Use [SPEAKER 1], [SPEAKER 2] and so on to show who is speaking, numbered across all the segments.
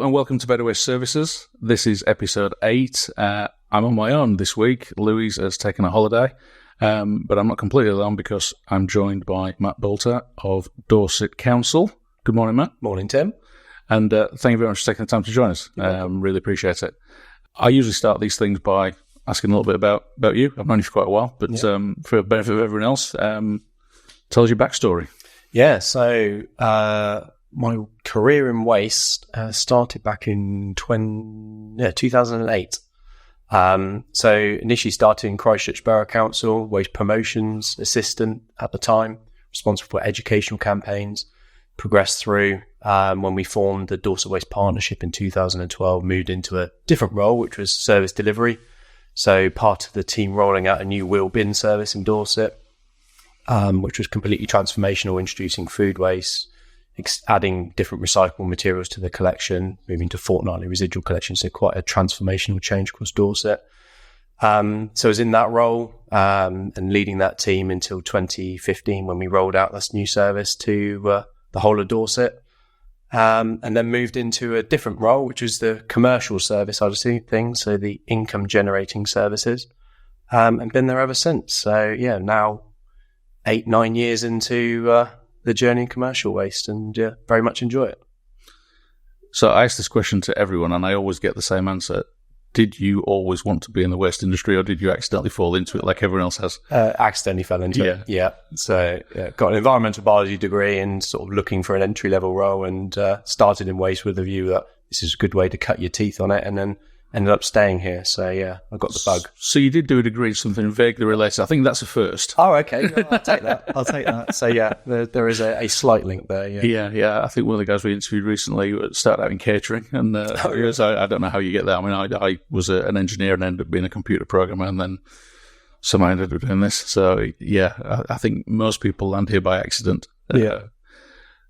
[SPEAKER 1] and welcome to Better Waste Services. This is episode 8. I'm on my own this week. Louise has taken a holiday, but I'm not completely alone because I'm joined by Matt Boulter of Dorset Council. Good morning, Matt.
[SPEAKER 2] Morning, Tim.
[SPEAKER 1] And thank you very much for taking the time to join us. Really appreciate it. I usually start these things by asking a little bit about you. I've known you for quite a while, but for the benefit of everyone else, tell us your backstory.
[SPEAKER 2] Yeah, so my career in waste started back in 2008. So initially started in Christchurch Borough Council, waste promotions assistant at the time, responsible for educational campaigns, progressed through when we formed the Dorset Waste Partnership in 2012, moved into a different role, which was service delivery. So part of the team rolling out a new wheel bin service in Dorset, which was completely transformational, introducing food waste, adding different recyclable materials to the collection, moving to fortnightly residual collection. So quite a transformational change across Dorset. So I was in that role and leading that team until 2015 when we rolled out this new service to the whole of Dorset. And then moved into a different role, which was the commercial service side of things, so the income generating services, and been there ever since. So yeah, now 8-9 years into the journey in commercial waste, and very much enjoy it.
[SPEAKER 1] So I ask this question to everyone, and I always get the same answer. Did you always want to be in the waste industry, or did you accidentally fall into it like everyone else has?
[SPEAKER 2] Accidentally fell into it. Yeah. So got an environmental biology degree and sort of looking for an entry-level role, and started in waste with a view that this is a good way to cut your teeth on it, and then ended up staying here. So yeah, I got the bug.
[SPEAKER 1] So you did do a degree in something vaguely related. I think that's a first.
[SPEAKER 2] Oh, okay. No, I'll take that. So yeah, there is a slight link there.
[SPEAKER 1] Yeah. I think one of the guys we interviewed recently started out in catering, and I don't know how you get that. I mean, I was an engineer and ended up being a computer programmer, and then somehow ended up doing this. So yeah, I think most people land here by accident.
[SPEAKER 2] Yeah.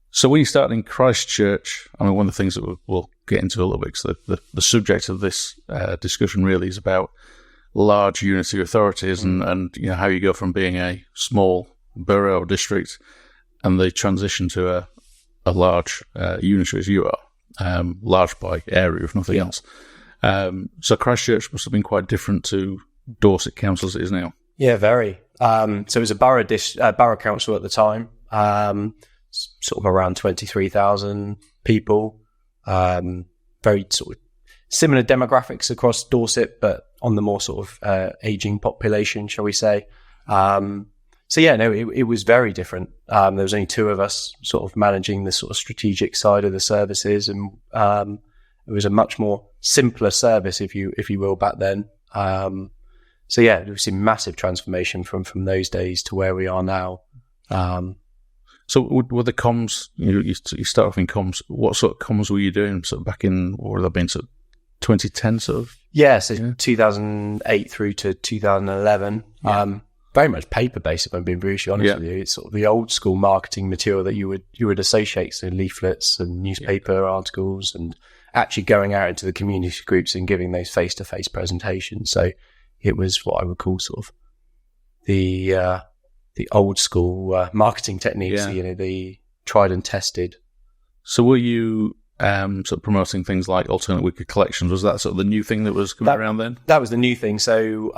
[SPEAKER 1] So when you started in Christchurch, I mean, one of the things that we'll get into a little bit, because the subject of this discussion really is about large unitary authorities and you know, how you go from being a small borough or district and the transition to a large unitary as you are, large by area, if nothing else. So Christchurch must have been quite different to Dorset Council as it is now. Yeah, very.
[SPEAKER 2] So it was a borough council at the time. Sort of around 23,000 people, very sort of similar demographics across Dorset, but on the more sort of aging population, shall we say. So yeah, no, it was very different. There was only 2 of us sort of managing the sort of strategic side of the services, and it was a much more simpler service, if you will, back then. So yeah, it was a massive transformation from those days to where we are now.
[SPEAKER 1] So were the comms, you start off in comms, what sort of comms were you doing sort of back in, what would that have been, sort of 2010 sort of?
[SPEAKER 2] Yeah, so 2008 through to 2011. Very much paper-based, if I'm being brutally honest with you. It's sort of the old school marketing material that you would associate, so leaflets and newspaper articles, and actually going out into the community groups and giving those face-to-face presentations. So it was what I would call sort of the old school marketing techniques, the tried and tested.
[SPEAKER 1] So were you sort of promoting things like alternate weekly collections? Was that sort of the new thing that was coming around then?
[SPEAKER 2] That was the new thing. So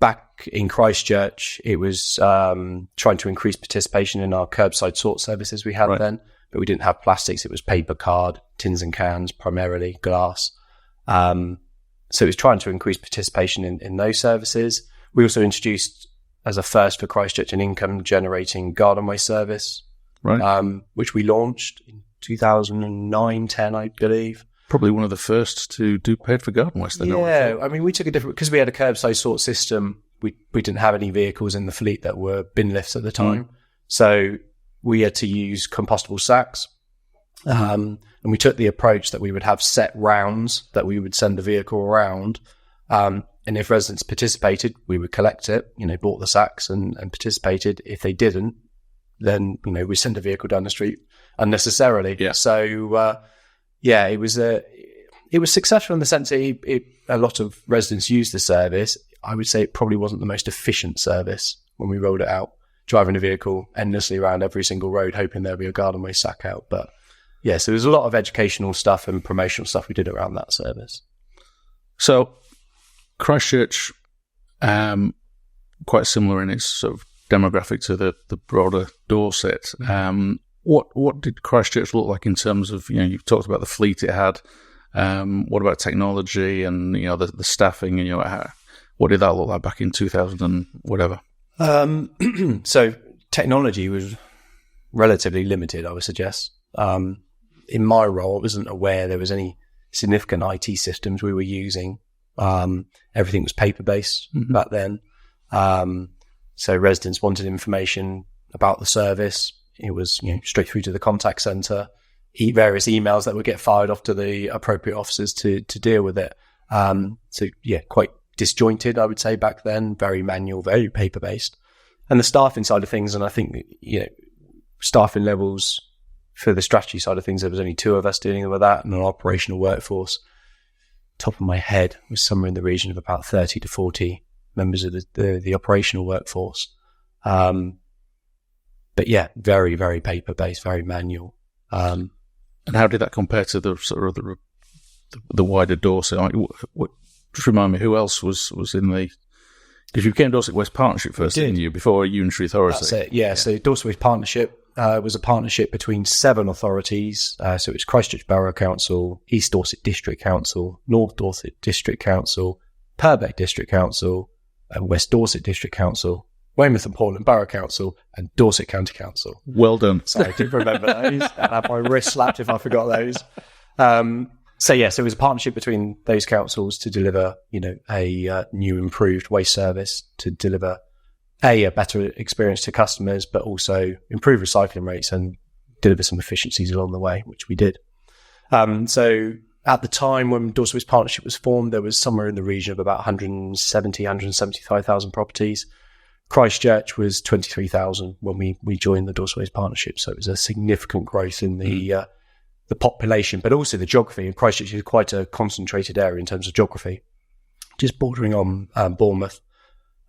[SPEAKER 2] back in Christchurch, it was trying to increase participation in our curbside sort services we had then, but we didn't have plastics. It was paper, card, tins and cans, primarily glass. So it was trying to increase participation in those services. We also introduced, as a first for Christchurch, an income-generating garden waste service, which we launched in 2009-10, I believe.
[SPEAKER 1] Probably one of the first to do paid for garden waste.
[SPEAKER 2] Yeah, I mean, we took a different, because we had a curbside sort system. We didn't have any vehicles in the fleet that were bin lifts at the time, so we had to use compostable sacks. And we took the approach that we would have set rounds that we would send the vehicle around. And if residents participated, we would collect it, bought the sacks and participated. If they didn't, then, we send a vehicle down the street unnecessarily. Yeah. So, it was successful in the sense that a lot of residents used the service. I would say it probably wasn't the most efficient service when we rolled it out, driving a vehicle endlessly around every single road, hoping there'd be a garden waste sack out. But yeah, so there's a lot of educational stuff and promotional stuff we did around that service.
[SPEAKER 1] So Christchurch, quite similar in its sort of demographic to the broader Dorset. What did Christchurch look like in terms of, you've talked about the fleet it had. What about technology and, the staffing and, what did that look like back in 2000 and whatever?
[SPEAKER 2] So technology was relatively limited, I would suggest. In my role, I wasn't aware there was any significant IT systems we were using. Everything was paper-based back then. So residents wanted information about the service. It was, straight through to the contact centre, various emails that would get fired off to the appropriate officers to deal with it. So yeah, quite disjointed, I would say, back then, very manual, very paper-based. And the staffing side of things, and I think, staffing levels for the strategy side of things, there was only 2 of us dealing with that, and an operational workforce, top of my head, was somewhere in the region of about 30 to 40 members of the operational workforce. But yeah, very, very paper-based, very manual.
[SPEAKER 1] And how did that compare to the sort of the wider Dorset? Just remind me, who else was in the... Because you became Dorset West Partnership first, didn't you, before Unitary Authority?
[SPEAKER 2] That's it, yeah. So Dorset West Partnership was a partnership between 7 authorities. So it was Christchurch Borough Council, East Dorset District Council, North Dorset District Council, Purbeck District Council, West Dorset District Council, Weymouth and Portland Borough Council, and Dorset County Council.
[SPEAKER 1] Well done.
[SPEAKER 2] Sorry, I didn't remember those. I'd have my wrist slapped if I forgot those. So it was a partnership between those councils to deliver, a new improved waste service, to deliver a better experience to customers, but also improve recycling rates and deliver some efficiencies along the way, which we did. So at the time when Dorset West Partnership was formed, there was somewhere in the region of about 175,000 properties. Christchurch was 23,000 when we joined the Dorset West Partnership. So it was a significant growth in the population, but also the geography. And Christchurch is quite a concentrated area in terms of geography, just bordering on Bournemouth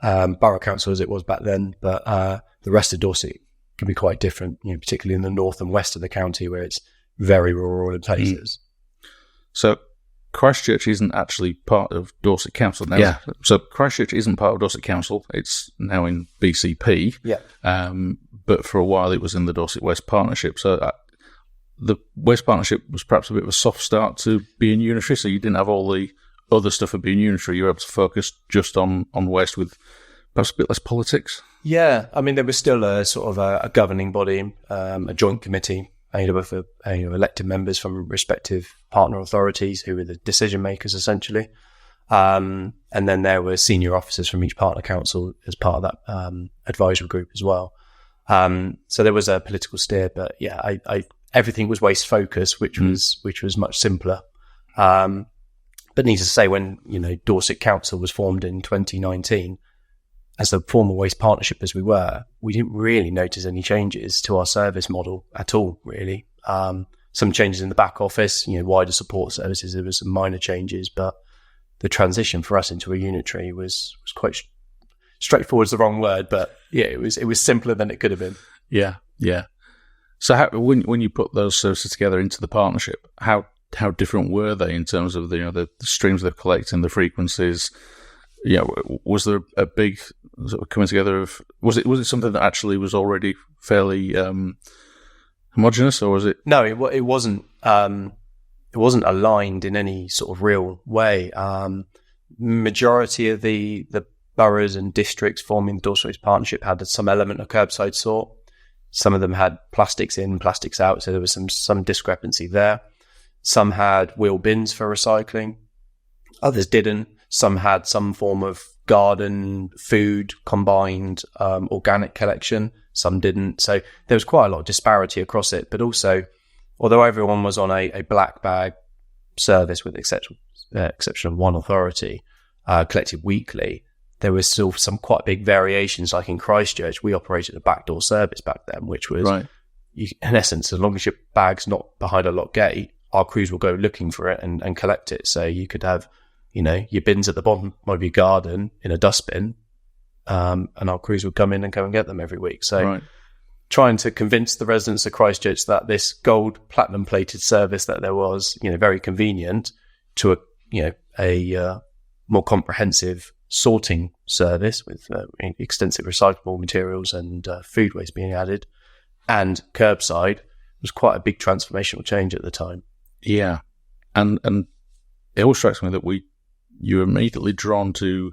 [SPEAKER 2] Borough Council as it was back then. But the rest of Dorset can be quite different, particularly in the north and west of the county where it's very rural in places.
[SPEAKER 1] So Christchurch isn't actually part of Dorset Council now.
[SPEAKER 2] Yeah.
[SPEAKER 1] So Christchurch isn't part of Dorset Council. It's now in BCP.
[SPEAKER 2] Yeah.
[SPEAKER 1] But for a while it was in the Dorset West Partnership. So the West Partnership was perhaps a bit of a soft start to being Unitary. So you didn't have all the other stuff of being Unitary. You were able to focus just on West with perhaps a bit less politics.
[SPEAKER 2] Yeah. I mean, there was still a sort of a governing body, a joint committee made up of elected members from respective partner authorities who were the decision makers essentially. And then there were senior officers from each partner council as part of that advisory group as well. So there was a political steer, but yeah, everything was waste focused, which was much simpler. But needless to say, when Dorset Council was formed in 2019, as a formal waste partnership as we were, we didn't really notice any changes to our service model at all, really. Some changes in the back office, wider support services, there were some minor changes, but the transition for us into a Unitary was quite straightforward is the wrong word, but yeah, it was simpler than it could have been.
[SPEAKER 1] Yeah. So when you put those services together into the partnership, how different were they in terms of the streams they're collecting, the frequencies? Was there a big sort of coming together of was it something that actually was already fairly homogenous, or was it?
[SPEAKER 2] No, it wasn't. It wasn't aligned in any sort of real way. Majority of the boroughs and districts forming the Dorset West Partnership had some element of curbside sort. Some of them had plastics in, plastics out, so there was some discrepancy there. Some had wheel bins for recycling. Others didn't. Some had some form of garden, food, combined organic collection. Some didn't. So there was quite a lot of disparity across it. But also, although everyone was on a black bag service with the exception of one authority, collected weekly, there was still some quite big variations. Like in Christchurch, we operated a backdoor service back then, which was,
[SPEAKER 1] right.
[SPEAKER 2] In essence, as long as your bag's not behind a locked gate, our crews will go looking for it and collect it. So you could have, your bins at the bottom of your garden in a dustbin, and our crews would come in and go and get them every week. So
[SPEAKER 1] right.
[SPEAKER 2] trying to convince the residents of Christchurch that this gold platinum plated service that there was, very convenient, to a more comprehensive sorting service with extensive recyclable materials and food waste being added, and curbside, was quite a big transformational change at the time.
[SPEAKER 1] Yeah, and it always strikes me that you're immediately drawn to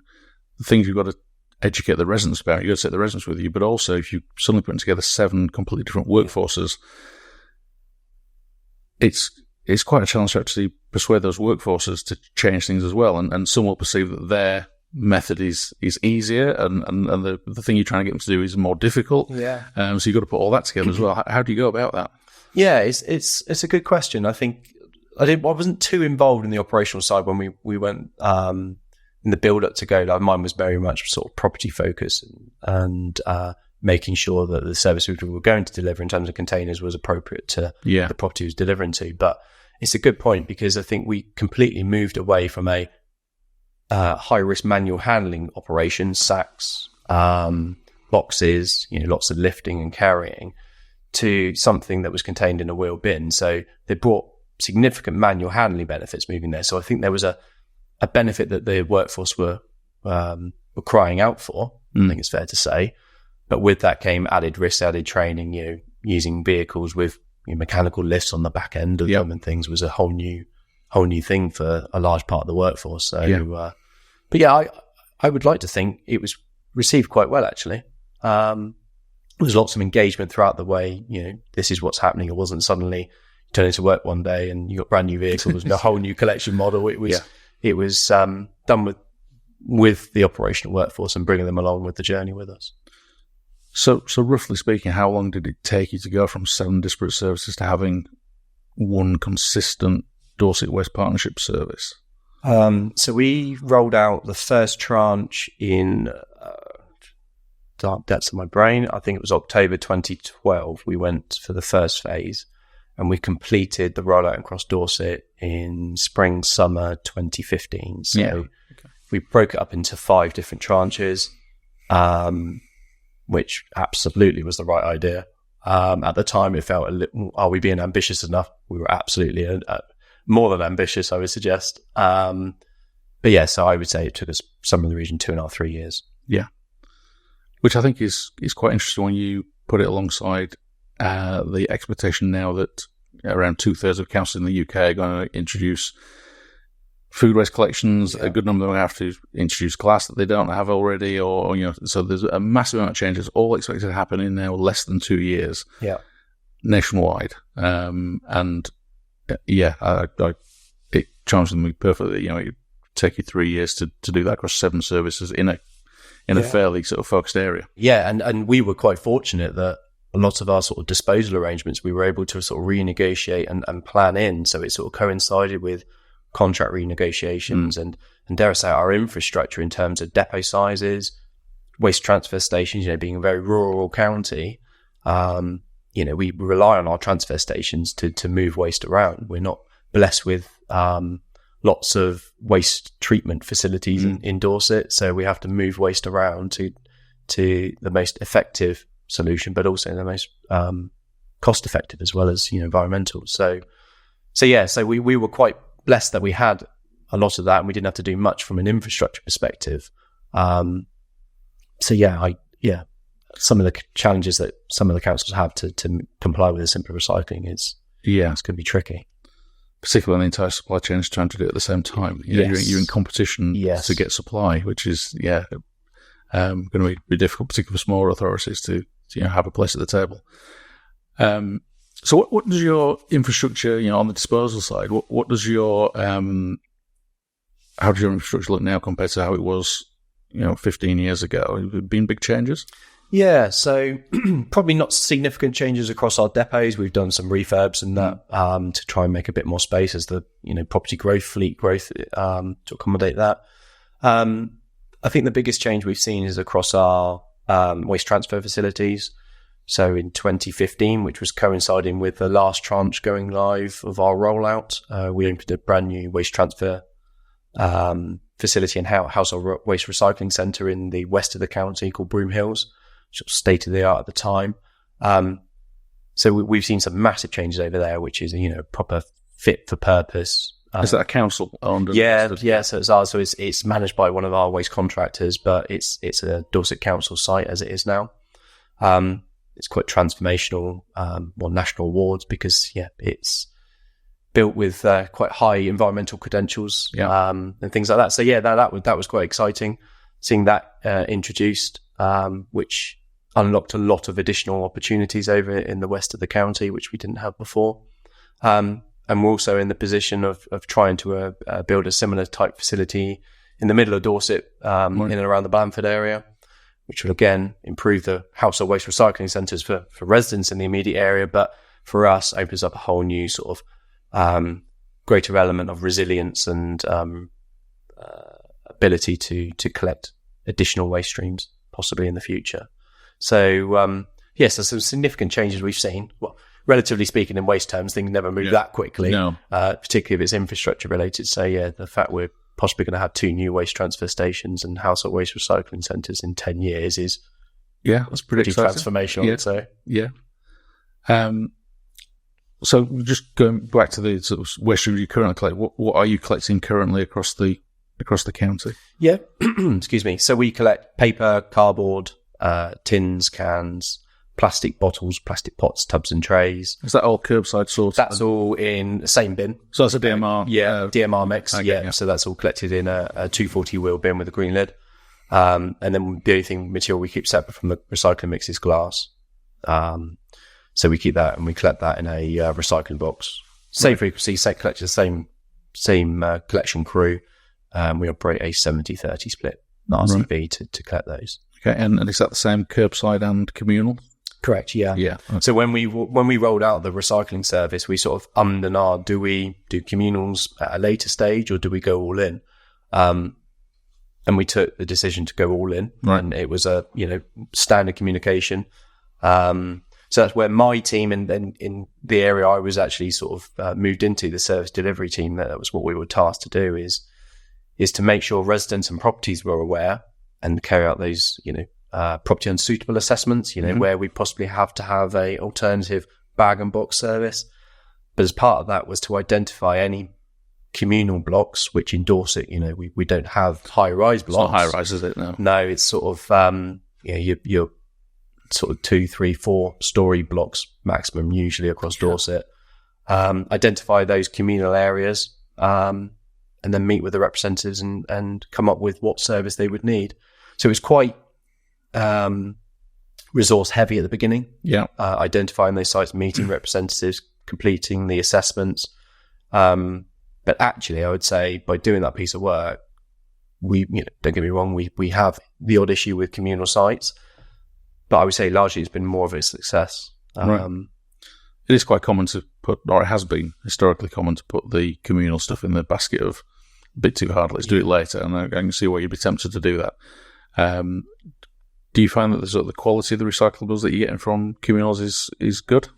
[SPEAKER 1] the things you've got to educate the residents about. You've got to take the residents with you, but also if you suddenly put together 7 completely different workforces, it's quite a challenge to actually persuade those workforces to change things as well. And some will perceive that their method is easier, and the thing you're trying to get them to do is more difficult.
[SPEAKER 2] Yeah.
[SPEAKER 1] So you've got to put all that together as well. How do you go about that?
[SPEAKER 2] Yeah, it's a good question. I think I wasn't too involved in the operational side when we went in the build up to go. Like, mine was very much sort of property focused and making sure that the service we were going to deliver in terms of containers was appropriate to the property it was delivering to. But it's a good point, because I think we completely moved away from a high risk manual handling operation, sacks, boxes, lots of lifting and carrying, to something that was contained in a wheel bin. So they brought significant manual handling benefits moving there. So I think there was a benefit that the workforce were crying out for. I think it's fair to say. But with that came added risk, added training. Using vehicles with mechanical lifts on the back end of them and things was a whole new thing for a large part of the workforce. So, but yeah, I would like to think it was received quite well, actually. There was lots of engagement throughout the way. This is what's happening. It wasn't suddenly you turn into work one day and you got brand new vehicles and a whole new collection model. It was done with the operational workforce and bringing them along with the journey with us.
[SPEAKER 1] So roughly speaking, how long did it take you to go from 7 disparate services to having one consistent Dorset Waste Partnership service?
[SPEAKER 2] So we rolled out the first tranche in dark depths of my brain. I think it was October 2012. We went for the first phase, and we completed the rollout across Dorset in spring, summer 2015. So we broke it up into 5 different tranches, which absolutely was the right idea. At the time, it felt a little, are we being ambitious enough? We were absolutely more than ambitious, I would suggest. But yeah, so I would say it took us somewhere in the region 2.5, 3 years.
[SPEAKER 1] Yeah. Which I think is quite interesting when you put it alongside the expectation now that around 2/3 of councils in the UK are going to introduce food waste collections. A good number of them have to introduce glass that they don't have already, or so there's a massive amount of changes, all expected to happen in now less than 2 years, nationwide. It charms me perfectly. It would take you 3 years to do that across 7 services in a fairly sort of focused area. Yeah,
[SPEAKER 2] and we were quite fortunate that a lot of our sort of disposal arrangements we were able to sort of renegotiate and plan in, so it sort of coincided with contract renegotiations and dare I say our infrastructure in terms of depot sizes, waste transfer stations. Being a very rural county, we rely on our transfer stations to move waste around. We're not blessed with lots of waste treatment facilities in Dorset, so we have to move waste around to the most effective solution, but also the most cost effective as well as environmental. So we were quite blessed that we had a lot of that, and we didn't have to do much from an infrastructure perspective. Some of the challenges that some of the councils have to comply with the simpler recycling it's going to be tricky.
[SPEAKER 1] Particularly when the entire supply chain is trying to do it at the same time. You're in competition to get supply, which is going to be difficult, particularly for smaller authorities to have a place at the table. So what does your infrastructure, on the disposal side, what does your how does your infrastructure look now compared to how it was 15 years ago? Have there been big changes?
[SPEAKER 2] Yeah, so probably not significant changes across our depots. We've done some refurbs and that to try and make a bit more space as the property growth, fleet growth to accommodate that. I think the biggest change we've seen is across our waste transfer facilities. So in 2015, which was coinciding with the last tranche going live of our rollout, we opened a brand new waste transfer facility and household waste recycling centre in the west of the county called Broom Hills, which was state of the art at the time. So we've seen some massive changes over there, which is, proper fit for purpose.
[SPEAKER 1] Is that a council owned?
[SPEAKER 2] Yeah. So it's ours. So it's managed by one of our waste contractors, but it's a Dorset Council site as it is now. It's quite transformational, won national awards because it's built with quite high environmental credentials and things like that. So that was quite exciting seeing that introduced, which unlocked a lot of additional opportunities over in the west of the county, which we didn't have before. And we're also in the position of trying to build a similar type facility in the middle of Dorset, in and around the Bamford area, which will again improve the household waste recycling centres for residents in the immediate area, but for us opens up a whole new sort of greater element of resilience and ability to collect additional waste streams possibly in the future. So yes, there's some significant changes we've seen. Well, relatively speaking, in waste terms, things never move that quickly, particularly if it's infrastructure related. So the fact we're possibly going to have 2 new waste transfer stations and household waste recycling centres in 10 years is
[SPEAKER 1] that's pretty
[SPEAKER 2] transformational. I'd say.
[SPEAKER 1] So just going back to the sort of waste streams you currently collect, what are you collecting currently across the county? Yeah,
[SPEAKER 2] excuse me. So we collect paper, cardboard, tins, cans, plastic bottles, plastic pots, tubs and trays.
[SPEAKER 1] Is that all curbside sorted?
[SPEAKER 2] That's all in the same bin.
[SPEAKER 1] So that's a DMR?
[SPEAKER 2] DMR mix. So that's all collected in a 240 wheel bin with a green lid. And then the only material we keep separate from the recycling mix is glass. So we keep that and we collect that in a recycling box. Same frequency, collected the same collection crew. We operate a 70-30 split RCV to collect those.
[SPEAKER 1] Okay, and is that the same curbside and communal?
[SPEAKER 2] Correct, yeah.
[SPEAKER 1] Okay.
[SPEAKER 2] So when we rolled out the recycling service, we sort of and ahed, do we do communals at a later stage or do we go all in? And we took the decision to go all in, and it was a standard communication. So that's where my team and then in the area I was actually sort of moved into, the service delivery team. That was what we were tasked to do is to make sure residents and properties were aware and carry out those property unsuitable assessments, where we possibly have to have a alternative bag and box service. But as part of that was to identify any communal blocks, which in Dorset, we don't have high-rise blocks.
[SPEAKER 1] It's not high-rise, is it?
[SPEAKER 2] No, it's sort of, your sort of 2, 3, 4 story blocks maximum, usually across Dorset. Identify those communal areas, and then meet with the representatives and come up with what service they would need. So it was quite resource heavy at the beginning. Identifying those sites, meeting representatives, completing the assessments. But actually, I would say by doing that piece of work, we, don't get me wrong, we have the odd issue with communal sites, but I would say largely it's been more of a success.
[SPEAKER 1] It is quite common to put, or it has been historically common to put the communal stuff in the basket of a bit too hard, let's do it later, and I can see why you'd be tempted to do that. Do you find that the quality of the recyclables that you're getting from communals is good?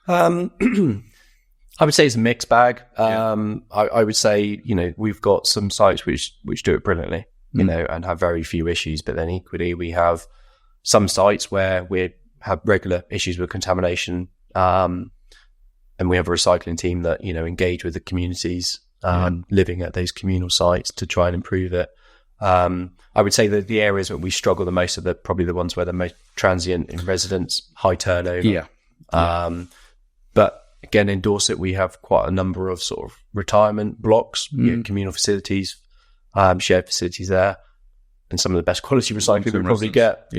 [SPEAKER 2] I would say it's a mixed bag. I would say, we've got some sites which do it brilliantly, and have very few issues, but then equally we have some sites where we have regular issues with contamination, and we have a recycling team that, engage with the communities living at those communal sites to try and improve it. I would say that the areas that we struggle the most are probably the ones where they're most transient in residents, high turnover. But again, in Dorset, we have quite a number of sort of retirement blocks, communal facilities, shared facilities there, and some of the best quality recycling we probably get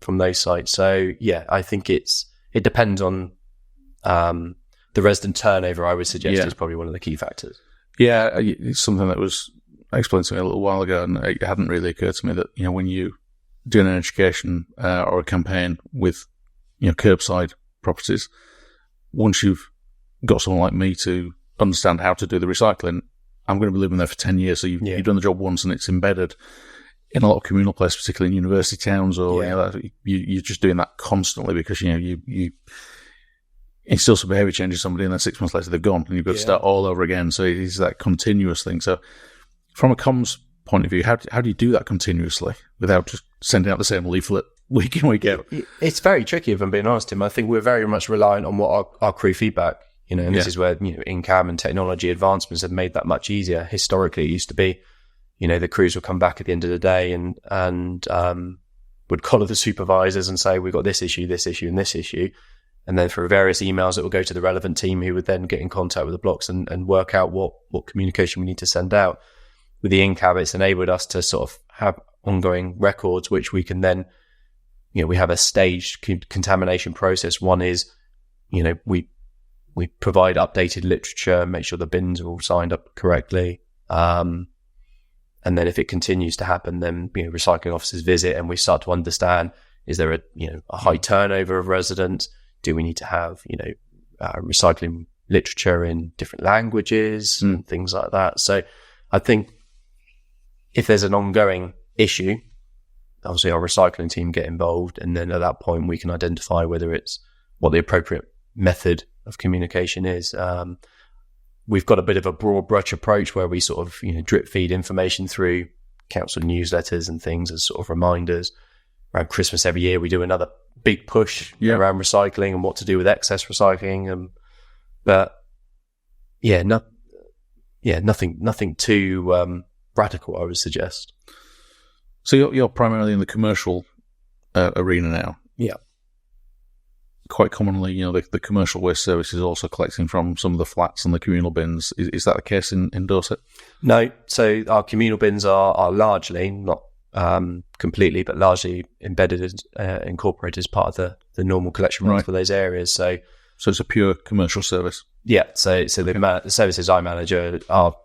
[SPEAKER 2] from those sites. So I think it depends on the resident turnover. I would suggest is probably one of the key factors.
[SPEAKER 1] Yeah, it's something that was explained to me a little while ago, and it hadn't really occurred to me that when you do an education or a campaign with curbside properties, once you've got someone like me to understand how to do the recycling, I'm going to be living there for 10 years. So you've done the job once, and it's embedded in a lot of communal places, particularly in university towns, or you're just doing that constantly because you instill some behaviour change in somebody, and then 6 months later they're gone, and you've got to start all over again. So it's that continuous thing. So from a comms point of view, how do you do that continuously without just sending out the same leaflet week in, week out.
[SPEAKER 2] It's very tricky, if I'm being honest, Tim. I think we're very much reliant on what our crew feedback, and this is where, in-cab and technology advancements have made that much easier. Historically, it used to be, the crews would come back at the end of the day and would collar the supervisors and say, we've got this issue, and this issue. And then through various emails, it will go to the relevant team who would then get in contact with the blocks and work out what communication we need to send out. With the in-cab, it's enabled us to sort of have ongoing records, which we can then, we have a staged contamination process. One is, we provide updated literature, make sure the bins are all signed up correctly. And then if it continues to happen, then, recycling officers visit and we start to understand, is there a high turnover of residents? Do we need to have, recycling literature in different languages and things like that? So I think if there's an ongoing issue, obviously our recycling team get involved. And then at that point, we can identify whether it's what the appropriate method of communication is. We've got a bit of a broad brush approach where we sort of, drip feed information through council newsletters and things as sort of reminders. Around Christmas every year, we do another big push around recycling and what to do with excess recycling. Nothing too radical, I would suggest.
[SPEAKER 1] So you're primarily in the commercial arena now.
[SPEAKER 2] Yeah.
[SPEAKER 1] Quite commonly, the commercial waste service is also collecting from some of the flats and the communal bins. Is that the case in Dorset?
[SPEAKER 2] No. So our communal bins are largely, not completely, but largely embedded, incorporated as part of the normal collection runs for those areas. So
[SPEAKER 1] it's a pure commercial service.
[SPEAKER 2] Yeah. So the services I manage are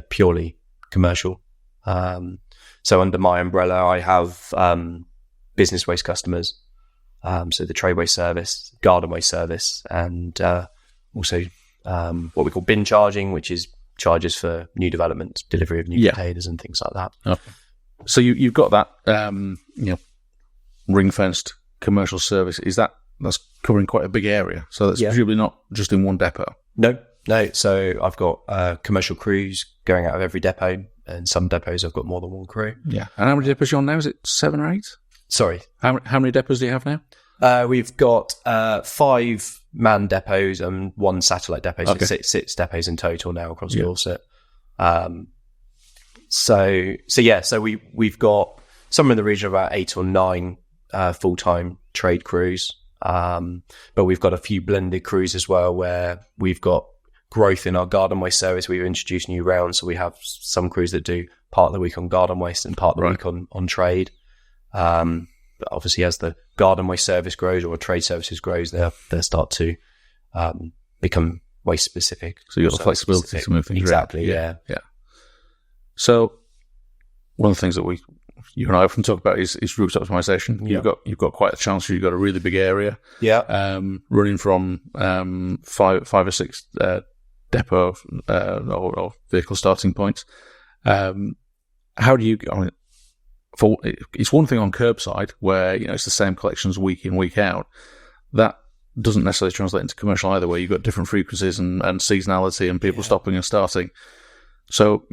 [SPEAKER 2] purely commercial. So under my umbrella, I have business waste customers. So the trade waste service, garden waste service, and also what we call bin charging, which is charges for new developments, delivery of new containers and things like that.
[SPEAKER 1] Okay. So you've got that ring-fenced commercial service. That's covering quite a big area? So that's presumably not just in one depot?
[SPEAKER 2] No. So I've got commercial crews going out of every depot, and some depots I've got more than one crew.
[SPEAKER 1] Yeah. And how many depots are you on now? Is it 7 or 8?
[SPEAKER 2] Sorry.
[SPEAKER 1] How many depots do you have now?
[SPEAKER 2] We've got 5 manned depots and 1 satellite depot, so 6 depots in total now across Dorset. So we've got somewhere in the region of about 8 or 9 full-time trade crews. But we've got a few blended crews as well, where we've got growth in our garden waste service. We've introduced new rounds, so we have some crews that do part of the week on garden waste and part of the week on trade. But obviously, as the garden waste service grows or trade services grows, they'll start to become waste specific.
[SPEAKER 1] So you've got the flexibility to move things around.
[SPEAKER 2] Exactly. Yeah.
[SPEAKER 1] So one of the things that you and I often talk about is route optimization. You've got quite a chance. You've got a really big area.
[SPEAKER 2] Yeah.
[SPEAKER 1] Running from 5 or 6 depot or vehicle starting points. How do you? It's one thing on curbside where it's the same collections week in, week out. That doesn't necessarily translate into commercial either, where you've got different frequencies and seasonality and people stopping and starting. So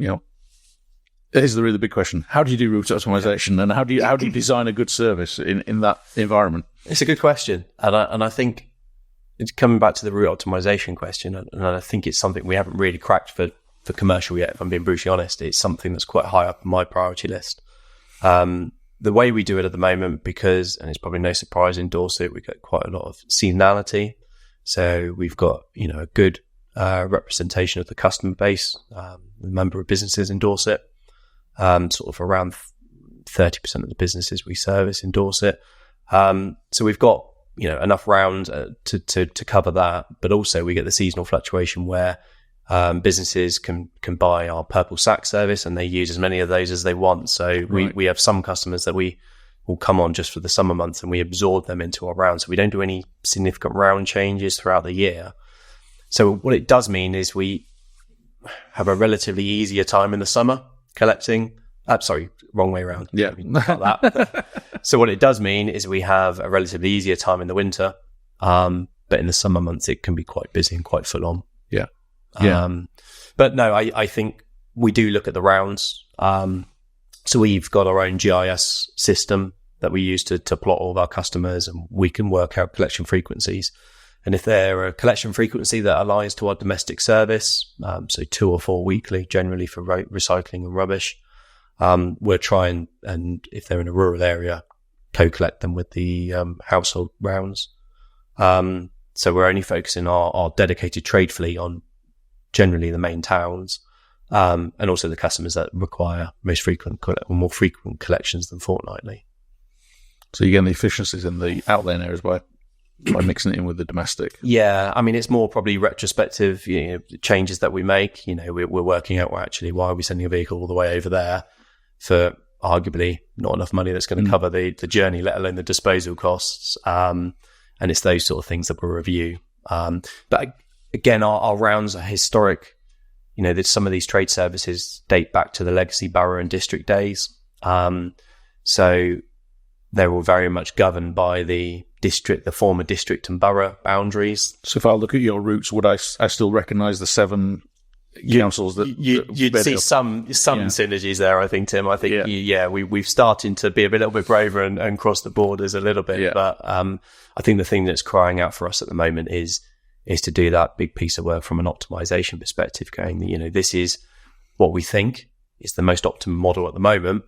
[SPEAKER 1] here's the really big question: how do you do route optimization, and how do you design a good service in that environment?
[SPEAKER 2] It's a good question, and I think it's coming back to the route optimization question, and I think it's something we haven't really cracked for commercial yet. If I'm being brutally honest, it's something that's quite high up on my priority list. The way we do it at the moment, and it's probably no surprise in Dorset, we get quite a lot of seasonality. So we've got, a good representation of the customer base, the number of businesses in Dorset, sort of around 30% of the businesses we service in Dorset. So we've got, enough rounds to cover that, but also we get the seasonal fluctuation where businesses can buy our purple sack service and they use as many of those as they want. So we have some customers that we will come on just for the summer months and we absorb them into our round. So we don't do any significant round changes throughout the year. So what it does mean is we have a relatively easier time in the summer collecting. Sorry, wrong way around.
[SPEAKER 1] Yeah.
[SPEAKER 2] That. So what it does mean is we have a relatively easier time in the winter. But in the summer months, it can be quite busy and quite full on.
[SPEAKER 1] Yeah.
[SPEAKER 2] But no, I think we do look at the rounds. So we've got our own GIS system that we use to plot all of our customers, and we can work out collection frequencies. And if they're a collection frequency that aligns to our domestic service, so 2 or 4 weekly, generally for recycling and rubbish, we're trying, and if they're in a rural area, co-collect them with the household rounds. So we're only focusing our dedicated trade fleet on generally the main towns, and also the customers that require more frequent collections than fortnightly.
[SPEAKER 1] So you're getting the efficiencies in the outlying areas by mixing it in with the domestic.
[SPEAKER 2] Yeah, I mean, it's more probably retrospective, changes that we make. We're working out, well, actually, why are we sending a vehicle all the way over there for arguably not enough money that's going to cover the journey, let alone the disposal costs. And it's those sort of things that we'll review. But again, our rounds are historic. That some of these trade services date back to the legacy borough and district days. So they're all very much governed by the former district and borough boundaries.
[SPEAKER 1] So if I look at your routes, would I still recognise the 7 councils that
[SPEAKER 2] you'd see some synergies there? I think, Tim. I think we've started to be a little bit braver and cross the borders a little bit. Yeah. But I think the thing that's crying out for us at the moment is to do that big piece of work from an optimization perspective. Going, this is what we think is the most optimum model at the moment,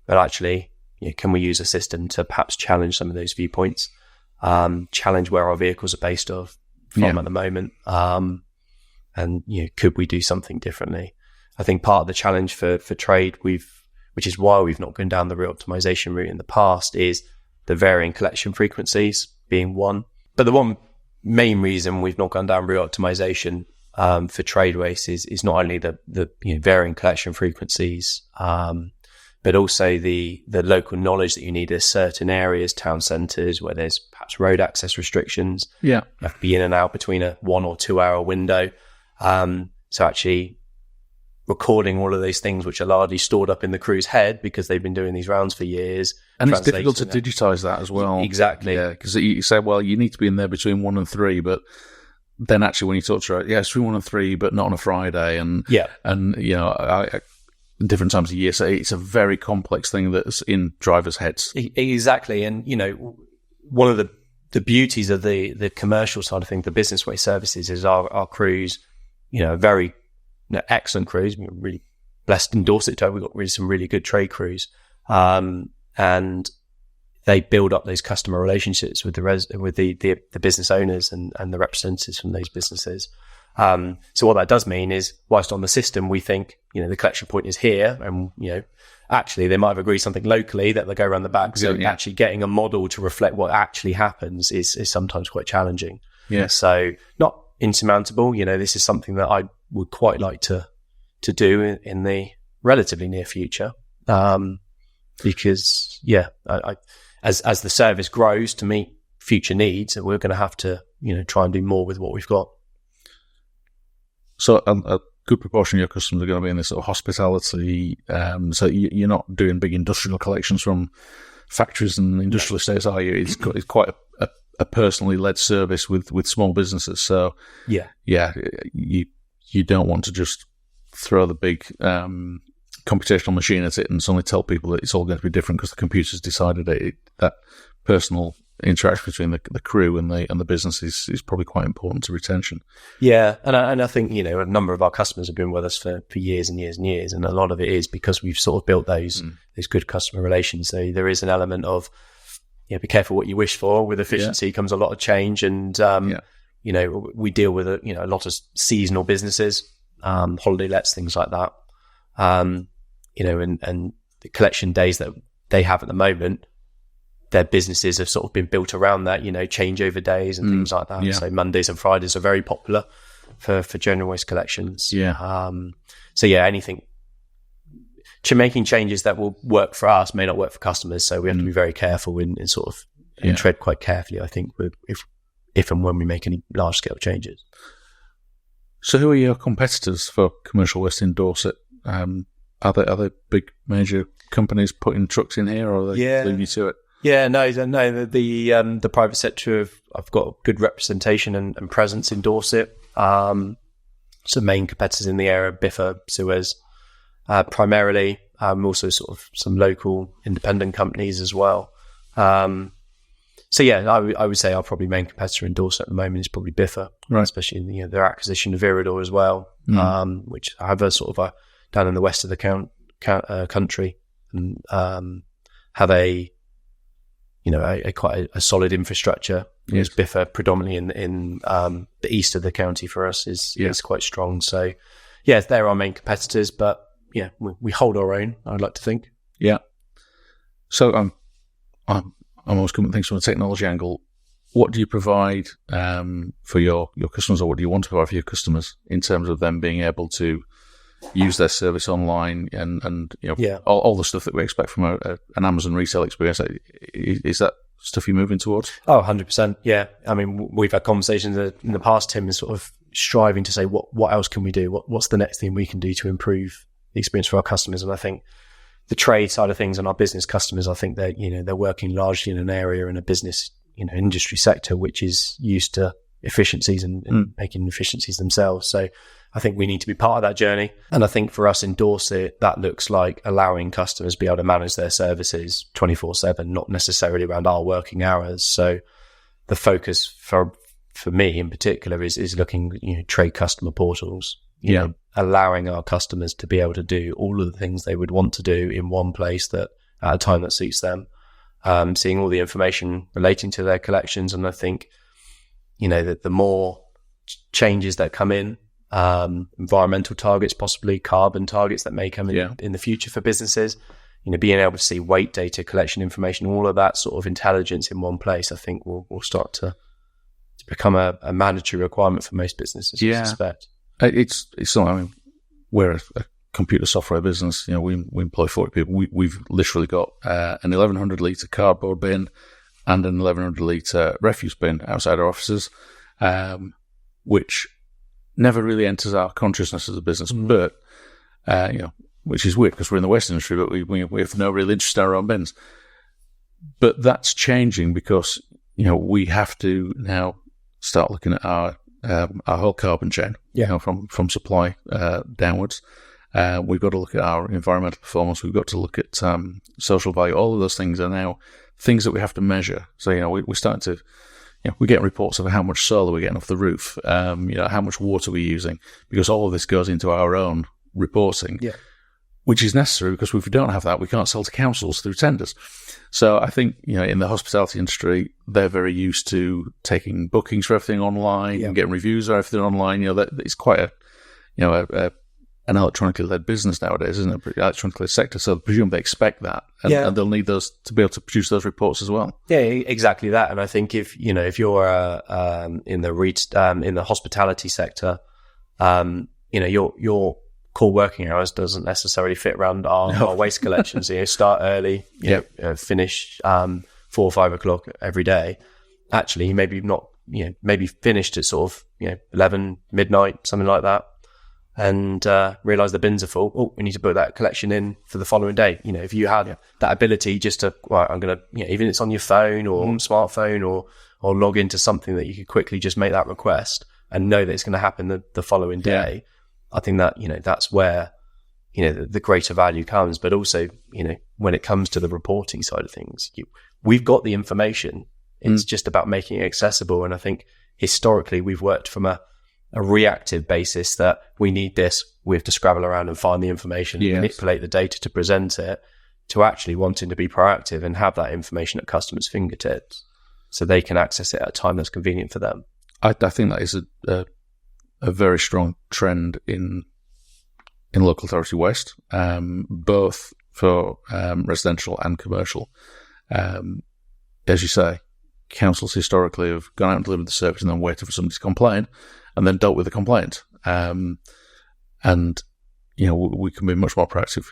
[SPEAKER 2] but actually, can we use a system to perhaps challenge some of those viewpoints? Challenge where our vehicles are based from at the moment. And could we do something differently? I think part of the challenge for trade, which is why we've not gone down the re-optimization route in the past, is the varying collection frequencies being one. But the one main reason we've not gone down re-optimization for trade waste is not only the varying collection frequencies, but also the local knowledge that you need in certain areas, town centres, where there's perhaps road access restrictions.
[SPEAKER 1] Yeah.
[SPEAKER 2] You have to be in and out between a 1 or 2 hour window. So actually recording all of those things, which are largely stored up in the crew's head because they've been doing these rounds for years.
[SPEAKER 1] And it's difficult to digitise that as well.
[SPEAKER 2] Exactly.
[SPEAKER 1] Yeah, because you say, well, you need to be in there between 1 and 3, but then actually when you talk to her, it's between 1 and 3, but not on a Friday. And different times of year. So it's a very complex thing that's in drivers' heads.
[SPEAKER 2] Exactly. And, one of the beauties of the commercial side of things, the business waste services, is our crews, very excellent crews. We're really blessed in Dorset. We've got some really good trade crews. And they build up those customer relationships with the business owners and the representatives from those businesses. So what that does mean is, whilst on the system we think, the collection point is here, and, actually they might have agreed something locally that they'll go around the back. So actually getting a model to reflect what actually happens is sometimes quite challenging.
[SPEAKER 1] Yeah.
[SPEAKER 2] So not insurmountable. This is something that I would quite like to do in the relatively near future. Because as the service grows to meet future needs, we're going to have to, try and do more with what we've got.
[SPEAKER 1] So a good proportion of your customers are going to be in this sort of hospitality. So you're not doing big industrial collections from factories and industrial estates, are you? It's quite a personally led service with small businesses. So you don't want to just throw the big computational machine at it and suddenly tell people that it's all going to be different because the computer's decided it. That personal interaction between the crew and the business is probably quite important to retention.
[SPEAKER 2] Yeah, and I think a number of our customers have been with us for years and years and years, and a lot of it is because we've sort of built those good customer relations. So there is an element of be careful what you wish for. With efficiency comes a lot of change, and we deal with a lot of seasonal businesses, holiday lets, things like that. And the collection days that they have at the moment, their businesses have sort of been built around that, changeover days and things like that. Yeah. So Mondays and Fridays are very popular for general waste collections.
[SPEAKER 1] Yeah.
[SPEAKER 2] Anything making changes that will work for us may not work for customers. So we have to be very careful and sort of and tread quite carefully, I think, if and when we make any large scale changes.
[SPEAKER 1] So who are your competitors for commercial waste in Dorset? Are there big major companies putting trucks in here, or are they leaving you to it?
[SPEAKER 2] Yeah, no. The private sector I've got good representation and presence in Dorset. Some main competitors in the area: Biffa, Suez, primarily. Also, sort of some local independent companies as well. So yeah, I would say our probably main competitor in Dorset at the moment is probably Biffa,
[SPEAKER 1] Right.
[SPEAKER 2] especially their acquisition of Viridor as well, which have a sort of down in the west of the country, and have a quite a solid infrastructure. Yes. Biffa predominantly in the east of the county for us is quite strong. So yeah, they're our main competitors, but yeah, we hold our own, I'd like to think.
[SPEAKER 1] Yeah. So I'm always coming at things from a technology angle. What do you provide for your customers, or what do you want to provide for your customers in terms of them being able to use their service online and all the stuff that we expect from an Amazon resale experience? Is that stuff you're moving towards?
[SPEAKER 2] Oh, 100%. Yeah. I mean, we've had conversations in the past, Tim, is sort of striving to say, what else can we do? What's the next thing we can do to improve the experience for our customers? And I think the trade side of things and our business customers, I think they're working largely in an area in a business, industry sector, which is used to efficiencies and making efficiencies themselves. So I think we need to be part of that journey. And I think for us in Dorset, that looks like allowing customers to be able to manage their services 24/7, not necessarily around our working hours. So the focus for me in particular is looking, trade customer portals, allowing our customers to be able to do all of the things they would want to do in one place that at a time that suits them, seeing all the information relating to their collections. And I think, that the more changes that come in, environmental targets, possibly carbon targets that may come in the future for businesses, being able to see weight data, collection information, all of that sort of intelligence in one place, I think will start to become a mandatory requirement for most businesses, I suspect.
[SPEAKER 1] It's something. I mean, we're a computer software business. We employ 40 people. We've literally got an 1,100 litre cardboard bin and an 1,100 litre refuse bin outside our offices, which never really enters our consciousness as a business. But which is weird because we're in the waste industry, but we have no real interest in our own bins. But that's changing because we have to now start looking at our whole carbon chain, from supply downwards. We've got to look at our environmental performance. We've got to look at social value. All of those things are now things that we have to measure. So, we're starting to, we're getting reports of how much solar we're getting off the roof, how much water we're using, because all of this goes into our own reporting, which is necessary because if we don't have that, we can't sell to councils through tenders. So I think, in the hospitality industry, they're very used to taking bookings for everything online and getting reviews for everything online. It's quite an electronically led business nowadays, isn't it? Electronically led sector. So I presume they expect that, and they'll need those to be able to produce those reports as well.
[SPEAKER 2] Yeah, exactly that. And I think if you're in the hospitality sector, your core working hours doesn't necessarily fit around our waste collections. Start early, finish 4 or 5 o'clock every day. Actually, maybe not. Maybe finished at sort of 11 midnight, something like that. And realise the bins are full. Oh, we need to put that collection in for the following day. If you had that ability just to, I'm going to, even it's on your phone or smartphone or log into something that you could quickly just make that request and know that it's going to happen the following day. I think that, that's where, the greater value comes. But also, when it comes to the reporting side of things, we've got the information. It's just about making it accessible. And I think historically we've worked from a reactive basis that we need this, we have to scrabble around and find the information, manipulate the data to present it, to actually wanting to be proactive and have that information at customers' fingertips so they can access it at a time that's convenient for them.
[SPEAKER 1] I think that is a very strong trend in local authority waste, both for residential and commercial. As you say, councils historically have gone out and delivered the service and then waited for somebody to complain and then dealt with the complaint. And, we can be much more proactive.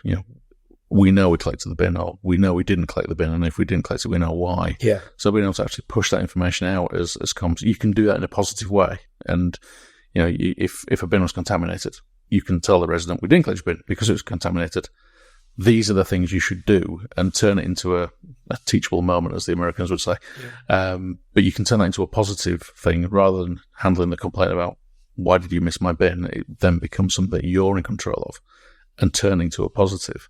[SPEAKER 1] We know we collected the bin, or we know we didn't collect the bin, and if we didn't collect it, we know why. Yeah. So being able to actually push that information out as comms, you can do that in a positive way. And, if a bin was contaminated, you can tell the resident, we didn't collect your bin because it was contaminated. These are the things you should do, and turn it into a teachable moment, as the Americans would say. Yeah. But you can turn that into a positive thing rather than handling the complaint about, why did you miss my bin? It then becomes something that you're in control of and turning to a positive.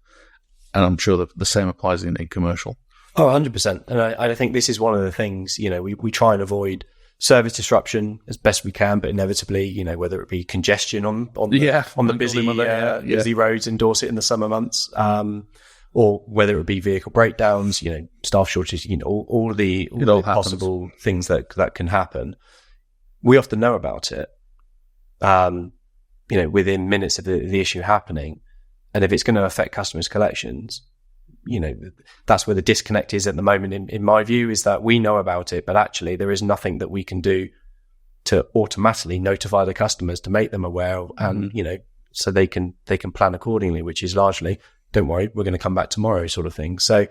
[SPEAKER 1] And I'm sure that the same applies in commercial.
[SPEAKER 2] Oh, 100%. And I think this is one of the things, we try and avoid service disruption as best we can, but inevitably, whether it be congestion on the busy roads in Dorset in the summer months, or whether it be vehicle breakdowns, staff shortages, all the possible things that can happen. We often know about it, within minutes of the issue happening. And if it's going to affect customers' collections, that's where the disconnect is at the moment, in my view, is that we know about it, but actually there is nothing that we can do to automatically notify the customers to make them aware of, and, so they can plan accordingly, which is largely, don't worry, we're going to come back tomorrow sort of thing. So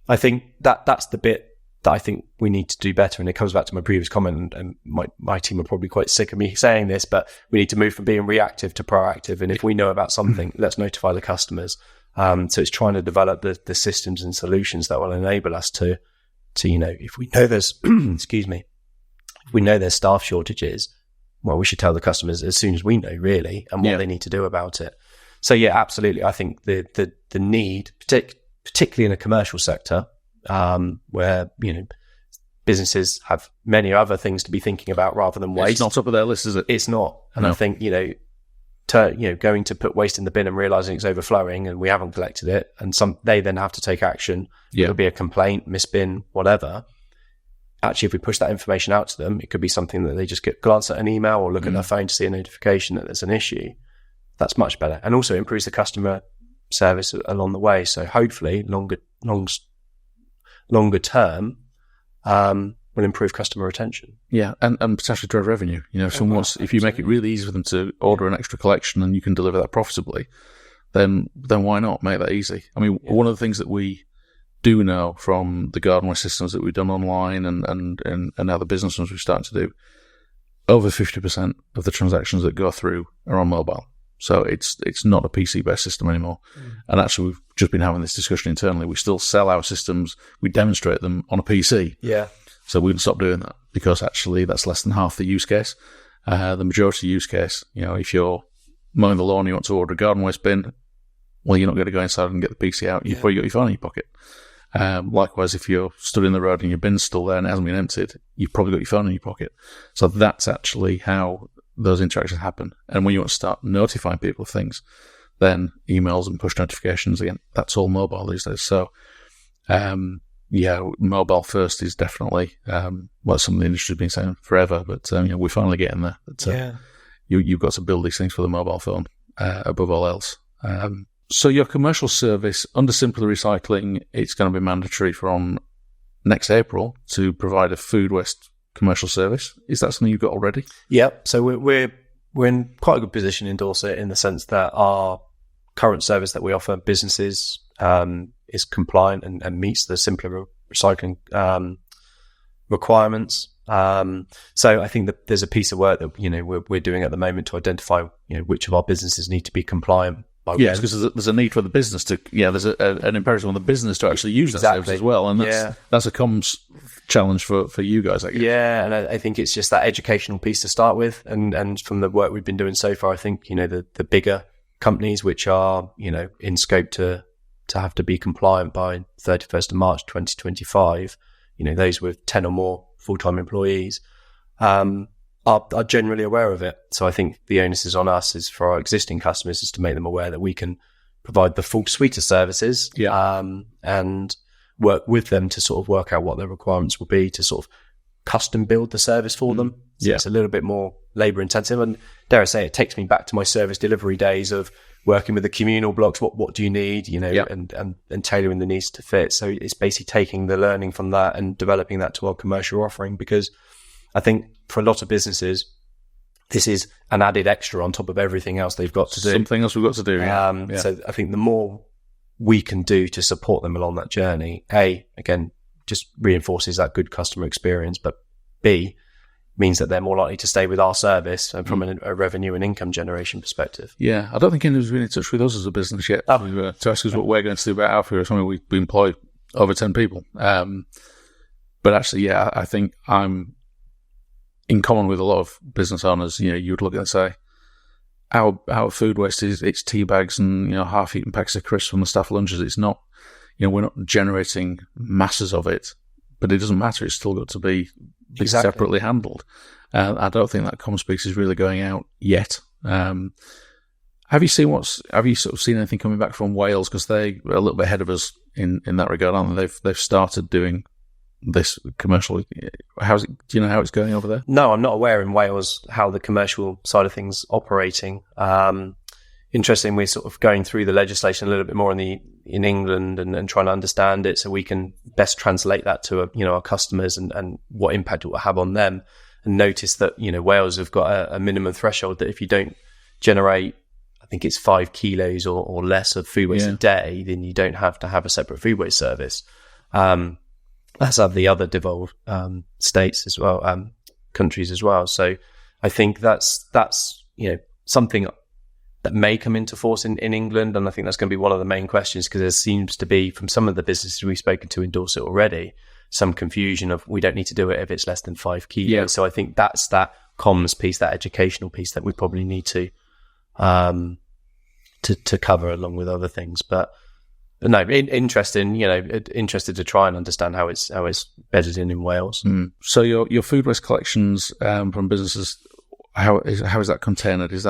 [SPEAKER 2] I think that's the bit that I think we need to do better. And it comes back to my previous comment, and my team are probably quite sick of me saying this, but we need to move from being reactive to proactive. And if we know about something, let's notify the customers. So it's trying to develop the systems and solutions that will enable us to if we know there's, excuse me, if we know there's staff shortages, well, we should tell the customers as soon as we know, really, and what they need to do about it. So yeah, absolutely. I think the need, particularly in a commercial sector, where, businesses have many other things to be thinking about rather than waste.
[SPEAKER 1] It's not top of their list, is it?
[SPEAKER 2] It's not. And I think, going to put waste in the bin and realizing it's overflowing and we haven't collected it, and they then have to take action. It'll be a complaint, misbin, whatever. Actually, if we push that information out to them, it could be something that they just glance at an email or look at their phone to see a notification that there's an issue. That's much better, and also improves the customer service along the way. So hopefully, longer term, will improve customer retention.
[SPEAKER 1] Yeah, and potentially drive revenue. If you make it really easy for them to order an extra collection and you can deliver that profitably, then why not make that easy? I mean, one of the things that we do know from the garden waste systems that we've done online and now the business ones we're starting to do, over 50% of the transactions that go through are on mobile. So it's not a PC-based system anymore. And actually, we've just been having this discussion internally. We still sell our systems. We demonstrate them on a PC.
[SPEAKER 2] Yeah.
[SPEAKER 1] So we're going to stop doing that, because actually that's less than half the use case. The majority use case, if you're mowing the lawn and you want to order a garden waste bin, well, you're not going to go inside and get the PC out. You've probably got your phone in your pocket. Likewise, if you're stood in the road and your bin's still there and it hasn't been emptied, you've probably got your phone in your pocket. So that's actually how those interactions happen. And when you want to start notifying people of things, then emails and push notifications, again, that's all mobile these days. So, mobile first is definitely what some of the industry's been saying forever, but we're finally getting there. But, you've got to build these things for the mobile phone above all else. So your commercial service, under Simpler Recycling, it's going to be mandatory from next April to provide a food waste commercial service. Is that something you've got already?
[SPEAKER 2] Yep. So we're in quite a good position in Dorset, in the sense that our current service that we offer businesses is compliant and meets the Simpler Recycling requirements. So I think that there's a piece of work that we're doing at the moment to identify which of our businesses need to be compliant.
[SPEAKER 1] Yeah, because there's a need for the business to. Yeah, there's an imperative on the business to actually use that service as well, and that's a comms challenge for you guys, I guess.
[SPEAKER 2] Yeah, and I think it's just that educational piece to start with, and from the work we've been doing so far, I think the bigger companies which are in scope to have to be compliant by 31st of March 2025, those with 10 or more full-time employees, are generally aware of it. So I think the onus is on us, is for our existing customers, is to make them aware that we can provide the full suite of services, and work with them to sort of work out what their requirements will be, to sort of custom build the service for them. So it's a little bit more labour intensive, and dare I say, it takes me back to my service delivery days of working with the communal blocks. What do you need, and tailoring the needs to fit. So it's basically taking the learning from that and developing that to our commercial offering, because I think for a lot of businesses, this is an added extra on top of everything else they've got to do.
[SPEAKER 1] Something else we've got to do.
[SPEAKER 2] So I think the more we can do to support them along that journey, again, just reinforces that good customer experience, but B, means that they're more likely to stay with our service from a revenue and income generation perspective.
[SPEAKER 1] Yeah, I don't think anyone's been in touch with us as a business yet to ask us what we're going to do about our food. I mean, we employ over 10 people. But actually, I think I'm in common with a lot of business owners. You would look and say, our food waste it's tea bags and half-eaten packs of crisps from the staff lunches. It's not, we're not generating masses of it, but it doesn't matter. It's still got to be separately handled. I don't think that common space is really going out yet. Have you seen seen anything coming back from Wales? Because they are a little bit ahead of us in that regard, aren't they? They've started doing this commercially. Do you know how it's going over there?
[SPEAKER 2] No, I'm not aware in Wales how the commercial side of things operating. Interesting, we're sort of going through the legislation a little bit more in England and trying to understand it so we can best translate that to our customers and what impact it will have on them. And notice that Wales have got a minimum threshold that if you don't generate, I think it's 5 kilos or less of food waste a day, then you don't have to have a separate food waste service. That's how the other devolved states as well, countries as well. So I think that's something that may come into force in England, and I think that's going to be one of the main questions, because there seems to be, from some of the businesses we've spoken to in Dorset already, some confusion of we don't need to do it if it's less than 5 kilos. Yeah. So I think that's that comms piece, that educational piece that we probably need to cover along with other things. But no, interesting. Interested to try and understand how it's bedded in Wales.
[SPEAKER 1] So your food waste collections from businesses, how is that containered? Is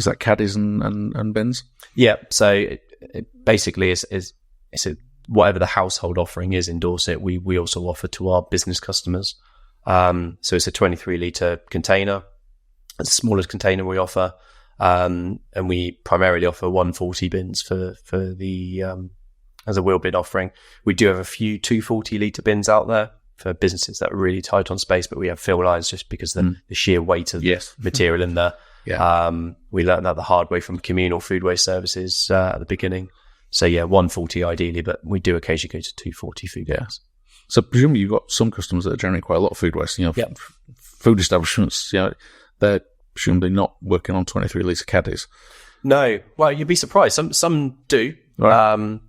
[SPEAKER 1] that caddies and bins? Yeah.
[SPEAKER 2] So it basically is whatever the household offering is in Dorset, we also offer to our business customers. So it's a 23 litre container. It's the smallest container we offer. And we primarily offer 140 bins for the as a wheel bin offering. We do have a few 240 litre bins out there for businesses that are really tight on space, but we have fill lines just because the sheer weight of material in there. Yeah. We learned that the hard way from Communal food waste services at the beginning. So 140 ideally, but we do occasionally go to 240 food waste.
[SPEAKER 1] So presumably you've got some customers that are generating quite a lot of food waste. Food establishments, they're presumably not working on 23 litre caddies.
[SPEAKER 2] No, well, you'd be surprised. Some do. Right.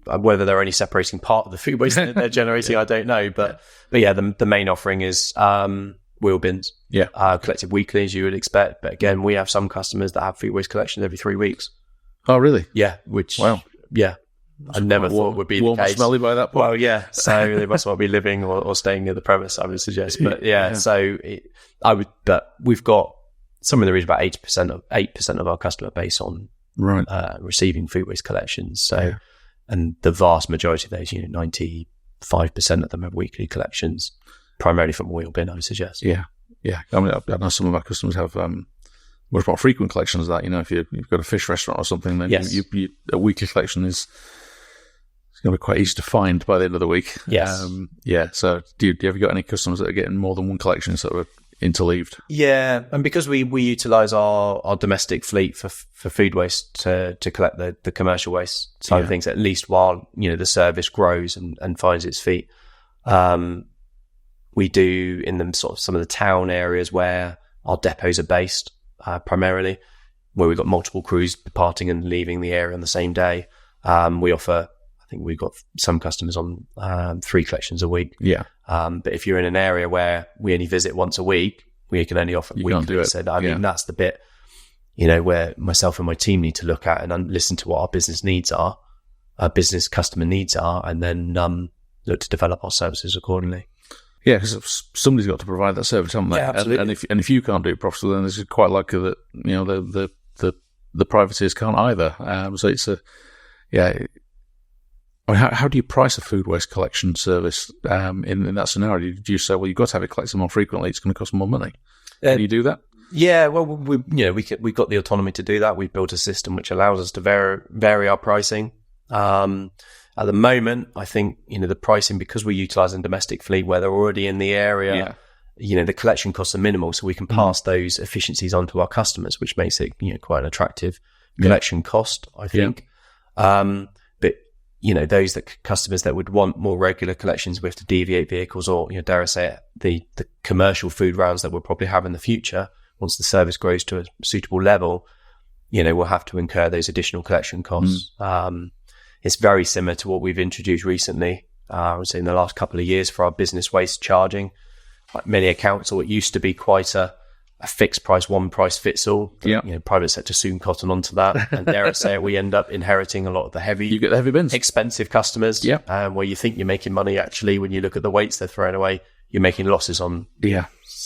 [SPEAKER 2] Whether they're only separating part of the food waste that they're generating, I don't know. But the main offering is wheel bins. Yeah, collected weekly, as you would expect. But again, we have some customers that have food waste collections every 3 weeks.
[SPEAKER 1] Oh, really?
[SPEAKER 2] Yeah. Yeah. I never thought would be the case.
[SPEAKER 1] Smelly by that point.
[SPEAKER 2] Well, yeah. So they must not be living or staying near the premise, I would suggest. But but we've got somewhere in the region about 8% of our customer base on receiving food waste collections. So, and the vast majority of those, 95% of them have weekly collections, primarily from wheel bin, I would suggest.
[SPEAKER 1] Yeah. Yeah. I mean, I know some of our customers have much more frequent collections of that. If you've got a fish restaurant or something, then a weekly collection is going to be quite easy to find by the end of the week.
[SPEAKER 2] Yes.
[SPEAKER 1] So do you ever got any customers that are getting more than one collection sort of interleaved?
[SPEAKER 2] Yeah. And because we utilise our domestic fleet for food waste to collect the commercial waste side of things, at least while, the service grows and finds its feet. We do in them sort of some of the town areas where our depots are based, primarily, where we've got multiple crews departing and leaving the area on the same day. We offer, I think we've got some customers on 3 collections a week. Yeah. But if you're in an area where we only visit once a week, we can only offer weekly.
[SPEAKER 1] Can't do it.
[SPEAKER 2] So I mean, that's the bit, where myself and my team need to look at and listen to what our business needs are, our business customer needs are, and then look to develop our services accordingly.
[SPEAKER 1] Yeah, because somebody's got to provide that service, haven't they?
[SPEAKER 2] Yeah, absolutely.
[SPEAKER 1] And if you can't do it properly, then it's quite likely that the privateers can't either. So it's how do you price a food waste collection service in that scenario? Do you say, well, you've got to have it collected more frequently; it's going to cost more money? Can you do that?
[SPEAKER 2] Yeah, well, we've got the autonomy to do that. We've built a system which allows us to vary our pricing. At the moment, I think, the pricing, because we're utilising domestic fleet where they're already in the area, the collection costs are minimal, so we can pass those efficiencies on to our customers, which makes it, quite an attractive collection cost, I think. But, those customers that would want more regular collections, we have to deviate vehicles or, dare I say it, the commercial food rounds that we'll probably have in the future, once the service grows to a suitable level, we'll have to incur those additional collection costs. It's very similar to what we've introduced recently, I would say in the last couple of years, for our business waste charging. Like many accounts, or it used to be quite a a fixed price, one price fits all.
[SPEAKER 1] Yeah.
[SPEAKER 2] Private sector soon cotton onto that. And dare I say it, we end up inheriting a lot of the
[SPEAKER 1] You get the heavy bins.
[SPEAKER 2] expensive customers.
[SPEAKER 1] Yeah.
[SPEAKER 2] Where you think you're making money, actually, when you look at the weights they're throwing away, you're making losses on
[SPEAKER 1] Yeah.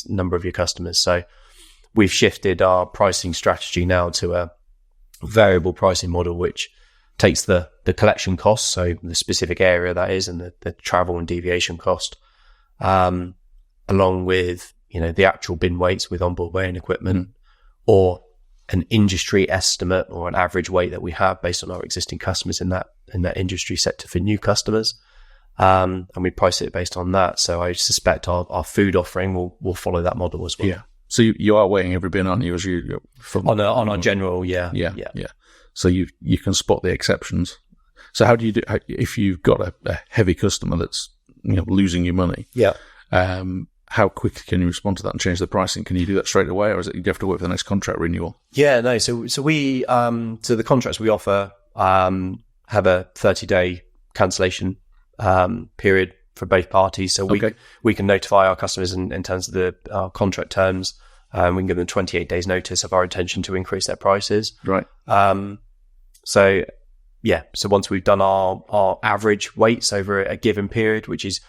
[SPEAKER 2] a number of your customers. So we've shifted our pricing strategy now to a variable pricing model, which takes the collection costs, so the specific area that is, and the travel and deviation cost, along with, the actual bin weights with onboard weighing equipment, or an industry estimate or an average weight that we have based on our existing customers in that industry sector for new customers. And we price it based on that. So I suspect our food offering will follow that model as well.
[SPEAKER 1] Yeah. So you are weighing every bin, aren't you? As you
[SPEAKER 2] on our general, yeah.
[SPEAKER 1] So you can spot the exceptions. So how do you do if you've got a heavy customer that's losing you money?
[SPEAKER 2] Yeah.
[SPEAKER 1] How quickly can you respond to that and change the pricing? Can you do that straight away, or is it you have to wait for the next contract renewal?
[SPEAKER 2] Yeah, no. So we so the contracts we offer have a 30-day cancellation period for both parties. So we can notify our customers in terms of our contract terms. We can give them 28 days notice of our intention to increase their prices.
[SPEAKER 1] Right.
[SPEAKER 2] So once we've done our average weights over a given period, which is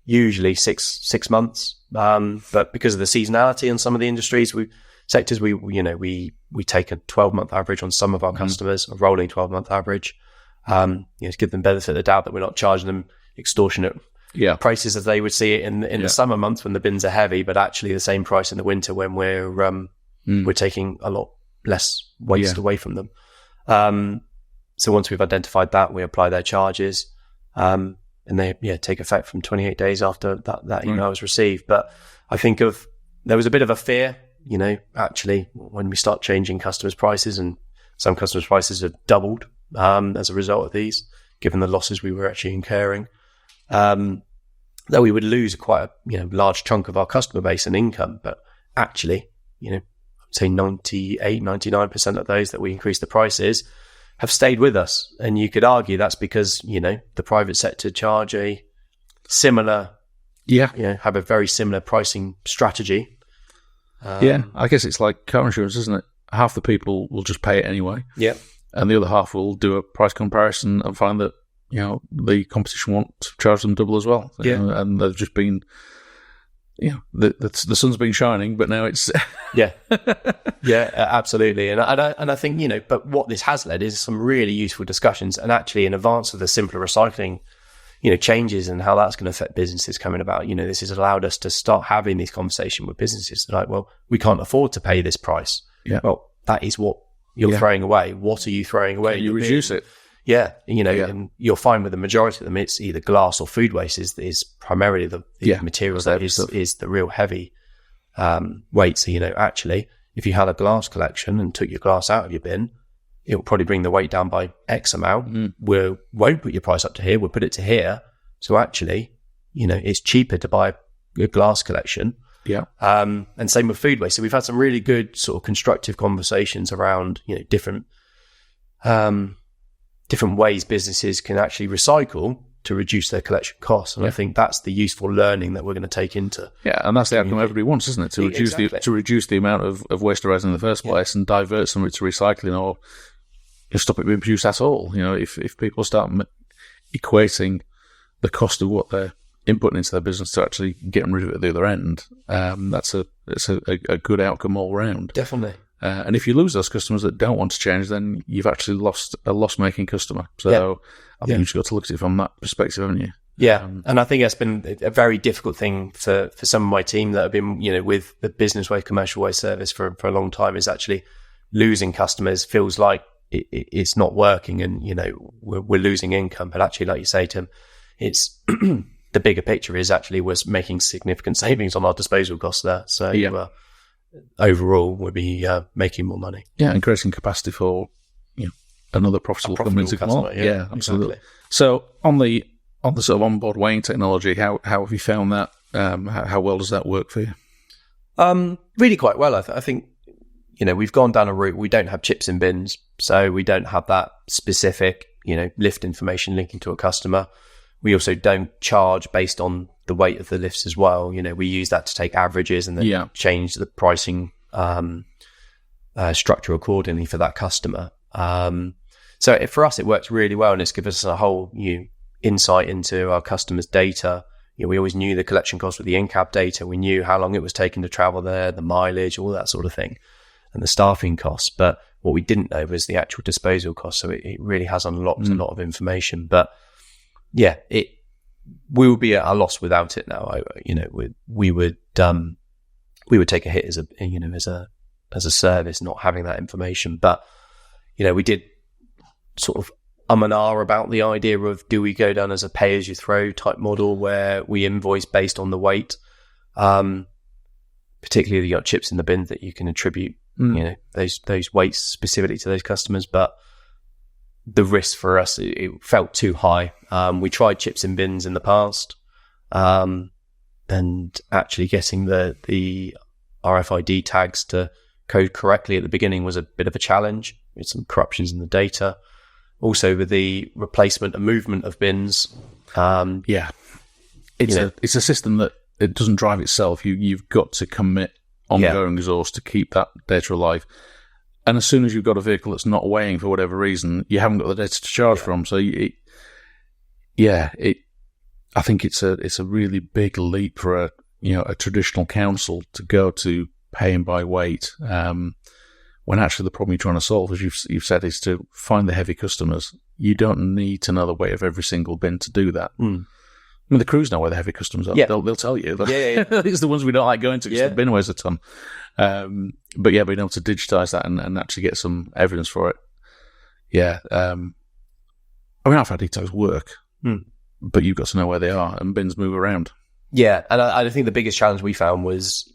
[SPEAKER 2] usually six months, but because of the seasonality in some of the industries, we take a 12-month average on some of our customers, a rolling 12-month average, to give them benefit of the doubt that we're not charging them extortionate prices as they would see it in the summer months when the bins are heavy, but actually the same price in the winter when we're taking a lot less waste away from them. So once we've identified that, we apply their charges, and they take effect from 28 days after that email was received. But I think there was a bit of a fear, actually, when we start changing customers' prices, and some customers' prices have doubled as a result of these, given the losses we were actually incurring. That we would lose quite a large chunk of our customer base and income, but actually, I'd say 99% of those that we increased the prices have stayed with us. And you could argue that's because the private sector charge a similar, have a very similar pricing strategy.
[SPEAKER 1] I guess it's like car insurance, isn't it? Half the people will just pay it anyway, and the other half will do a price comparison and find that the competition won't charge them double as well. And they've just been, the sun's been shining, but now it's
[SPEAKER 2] absolutely. And I think but what this has led is some really useful discussions, and actually in advance of the simpler recycling, changes and how that's going to affect businesses coming about. This has allowed us to start having these conversations with businesses. They're like, well, we can't afford to pay this price. Yeah. Well, that is what you're throwing away. What are you throwing away?
[SPEAKER 1] You reduce it.
[SPEAKER 2] Yeah, and you'll find with the majority of them, it's either glass or food waste is primarily the materials that is the real heavy weight. So, actually, if you had a glass collection and took your glass out of your bin, it will probably bring the weight down by X amount. We won't put your price up to here. We'll put it to here. So actually, it's cheaper to buy a glass collection.
[SPEAKER 1] Yeah.
[SPEAKER 2] And same with food waste. So we've had some really good sort of constructive conversations around, different ways businesses can actually recycle to reduce their collection costs. And I think that's the useful learning that we're going to take into.
[SPEAKER 1] Yeah, and that's the outcome everybody wants, isn't it? To reduce the amount of waste arising in the first place and divert some of it to recycling, or stop it being produced at all. If people start equating the cost of what they're inputting into their business to actually getting rid of it at the other end, it's a good outcome all round.
[SPEAKER 2] Definitely.
[SPEAKER 1] And if you lose those customers that don't want to change, then you've actually lost a loss-making customer. So I think you've just got to look at it from that perspective, haven't you?
[SPEAKER 2] Yeah, and I think that's been a very difficult thing for some of my team that have been, with the business waste, commercial waste service for a long time, is actually losing customers feels like it's not working, and we're losing income. But actually, like you say, Tim, it's the bigger picture is actually was making significant savings on our disposal costs there. So overall, we'll be making more money.
[SPEAKER 1] Yeah, and creating capacity for another profitable company to come on. Yeah, absolutely. Exactly. So on the sort of onboard weighing technology, how have you found that? How well does that work for you?
[SPEAKER 2] Really quite well. I think we've gone down a route. We don't have chips in bins, so we don't have that specific lift information linking to a customer. We also don't charge based on the weight of the lifts as well. We use that to take averages and then change the pricing structure accordingly for that customer. So for us, it works really well, and it's given us a whole new insight into our customers' data. We always knew the collection costs with the in-cab data. We knew how long it was taking to travel there, the mileage, all that sort of thing, and the staffing costs. But what we didn't know was the actual disposal costs. So it really has unlocked a lot of information. But yeah, we would be at a loss without it now. We would take a hit as a service not having that information. But we did sort of and ah about the idea of, do we go down as a pay as you throw type model where we invoice based on the weight, particularly you got chips in the bin that you can attribute those weights specifically to those customers. But the risk for us, it felt too high. We tried chips in bins in the past, and actually getting the RFID tags to code correctly at the beginning was a bit of a challenge, with some corruptions in the data. Also, with the replacement and movement of bins,
[SPEAKER 1] it's a system that it doesn't drive itself. You've got to commit ongoing resource to keep that data alive. And as soon as you've got a vehicle that's not weighing for whatever reason, you haven't got the data to charge from. So, I think it's a really big leap for a traditional council to go to paying by weight. When actually the problem you're trying to solve, as you've said, is to find the heavy customers. You don't need to know the weight of every single bin to do that. I mean, the crews know where the heavy customers are. Yeah. They'll tell you. It's the ones we don't like going to because the bin weighs a ton. But being able to digitize that and actually get some evidence for it. Yeah. RFID tags work, but you've got to know where they are, and bins move around.
[SPEAKER 2] Yeah. And I think the biggest challenge we found was,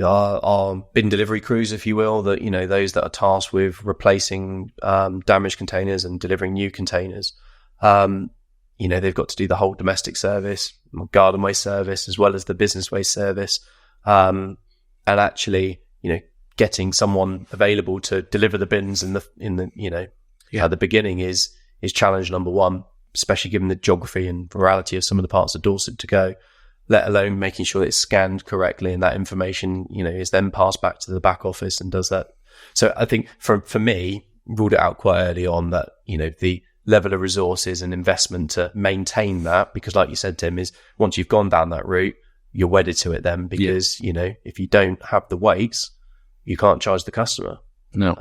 [SPEAKER 2] our bin delivery crews, if you will, that, those that are tasked with replacing damaged containers and delivering new containers, they've got to do the whole domestic service, garden waste service, as well as the business waste service. And actually, getting someone available to deliver the bins at the beginning is challenge number one, especially given the geography and virality of some of the parts of Dorset to go, let alone making sure that it's scanned correctly and that information, is then passed back to the back office and does that. So I think for me, ruled it out quite early on that, the level of resources and investment to maintain that, because like you said, Tim, is once you've gone down that route, you're wedded to it then, because, if you don't have the weights, you can't charge the customer.
[SPEAKER 1] No.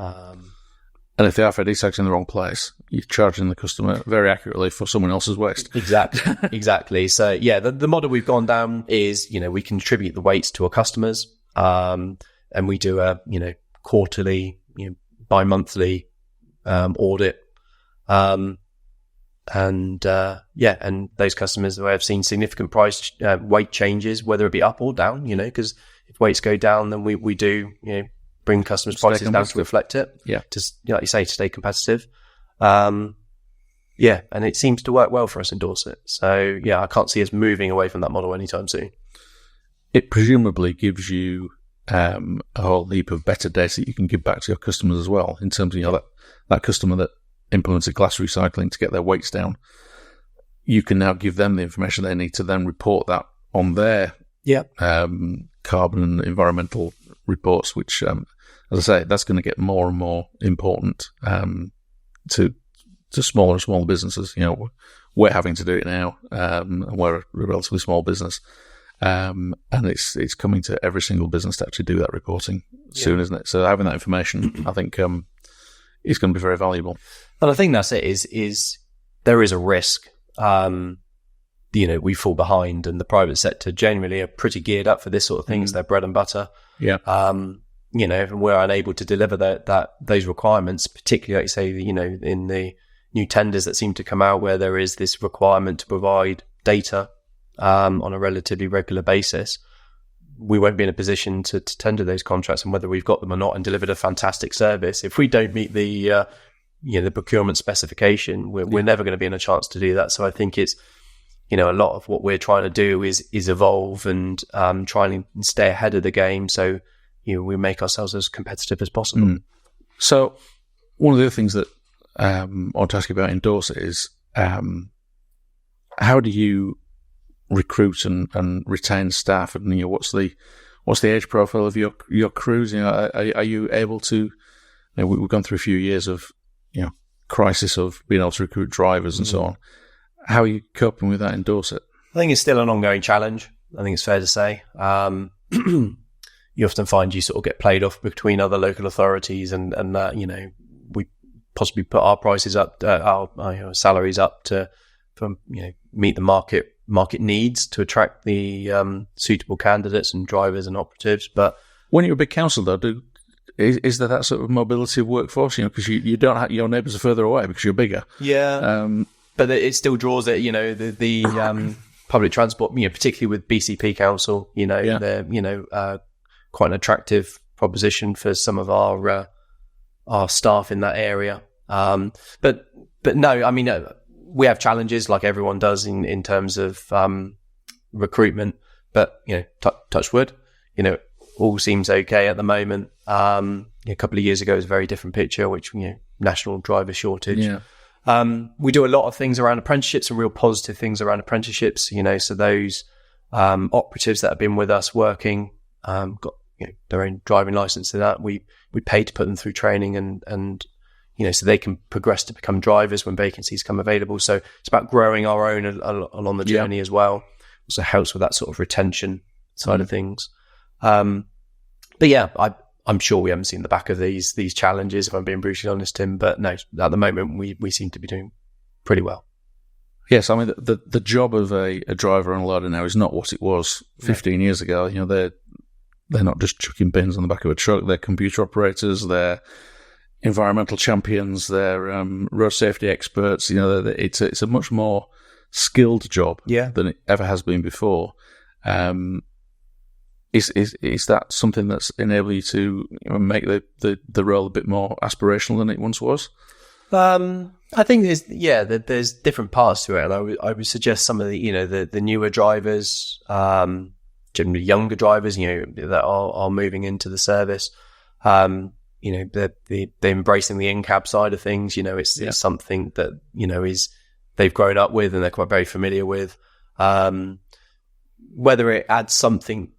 [SPEAKER 1] And if the RFID tag's in the wrong place, you're charging the customer very accurately for someone else's waste.
[SPEAKER 2] Exactly. So the model we've gone down is, we contribute the weights to our customers, and we do a, quarterly, bi-monthly, audit. And those customers who have seen significant price, weight changes, whether it be up or down, because if weights go down, then we do, bring customers' prices down to reflect it. Yeah. To, like you say, to stay competitive. And it seems to work well for us in Dorset. So, I can't see us moving away from that model anytime soon.
[SPEAKER 1] It presumably gives you a whole heap of better data that you can give back to your customers as well, in terms of, that customer that implemented glass recycling to get their weights down. You can now give them the information they need to then report that on their carbon and environmental reports, which, as I say, that's going to get more and more important to smaller and smaller businesses. We're having to do it now, and we're a relatively small business, and it's coming to every single business to actually do that reporting soon, isn't it? So having that information, I think, is going to be very valuable.
[SPEAKER 2] And I think that's it. Is there is a risk. We fall behind, and the private sector generally are pretty geared up for this sort of thing. It's their bread and butter. Yeah. And we're unable to deliver those requirements, particularly, like you say, in the new tenders that seem to come out where there is this requirement to provide data on a relatively regular basis. We won't be in a position to tender those contracts, and whether we've got them or not and delivered a fantastic service, if we don't meet the procurement specification, we're never going to be in a chance to do that. So I think it's, a lot of what we're trying to do is evolve and trying to stay ahead of the game. So, we make ourselves as competitive as possible.
[SPEAKER 1] So one of the other things that I want to ask you about in Dorset is how do you recruit and retain staff, and what's what's the age profile of your crews? Are you able to? We've gone through a few years of crisis of being able to recruit drivers and so on. How are you coping with that in Dorset?
[SPEAKER 2] I think it's still an ongoing challenge. I think it's fair to say. You often find you sort of get played off between other local authorities, and that we possibly put our prices up, our salaries up to meet the market needs to attract the suitable candidates and drivers and operatives. But
[SPEAKER 1] when you're a big council, though, is there that sort of mobility of workforce? Because you don't have, your neighbours are further away because you're bigger.
[SPEAKER 2] Yeah, but it still draws it. The public transport, particularly with BCP Council, they're quite an attractive proposition for some of our staff in that area. But no, I mean, we have challenges like everyone does in terms of recruitment. But touch wood, all seems okay at the moment. A couple of years ago, it was a very different picture, which national driver shortage. Yeah. We do a lot of things around apprenticeships, some real positive things around apprenticeships. So those operatives that have been with us working got their own driving license. And that we pay to put them through training and so they can progress to become drivers when vacancies come available. So it's about growing our own along the journey as well. Also helps with that sort of retention side of things. But yeah, I'm sure we haven't seen the back of these challenges, if I'm being brutally honest, Tim. But no, at the moment we seem to be doing pretty well.
[SPEAKER 1] Yes, I mean the job of a driver on a loader now is not what it was 15 years ago. They're not just chucking bins on the back of a truck. They're computer operators. They're environmental champions. They're road safety experts. It's a much more skilled job than it ever has been before. Is that something that's enabled you to make the role a bit more aspirational than it once was?
[SPEAKER 2] I think there's different parts to it, and I would suggest some of the newer drivers, generally younger drivers, that are moving into the service. They're embracing the in-cab side of things. It's something that is they've grown up with and they're quite very familiar with. Whether it adds something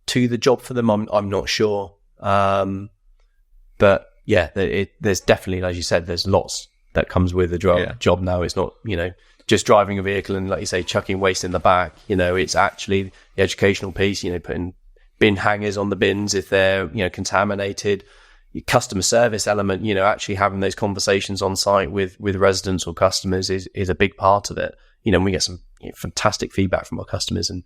[SPEAKER 2] to the job for them, I'm not sure. But yeah, there's definitely, as you said, there's lots that comes with the job now. It's not, just driving a vehicle and, like you say, chucking waste in the back. It's actually the educational piece, putting bin hangers on the bins if they're, contaminated. Your customer service element, actually having those conversations on site with residents or customers is a big part of it. And we get some fantastic feedback from our customers and,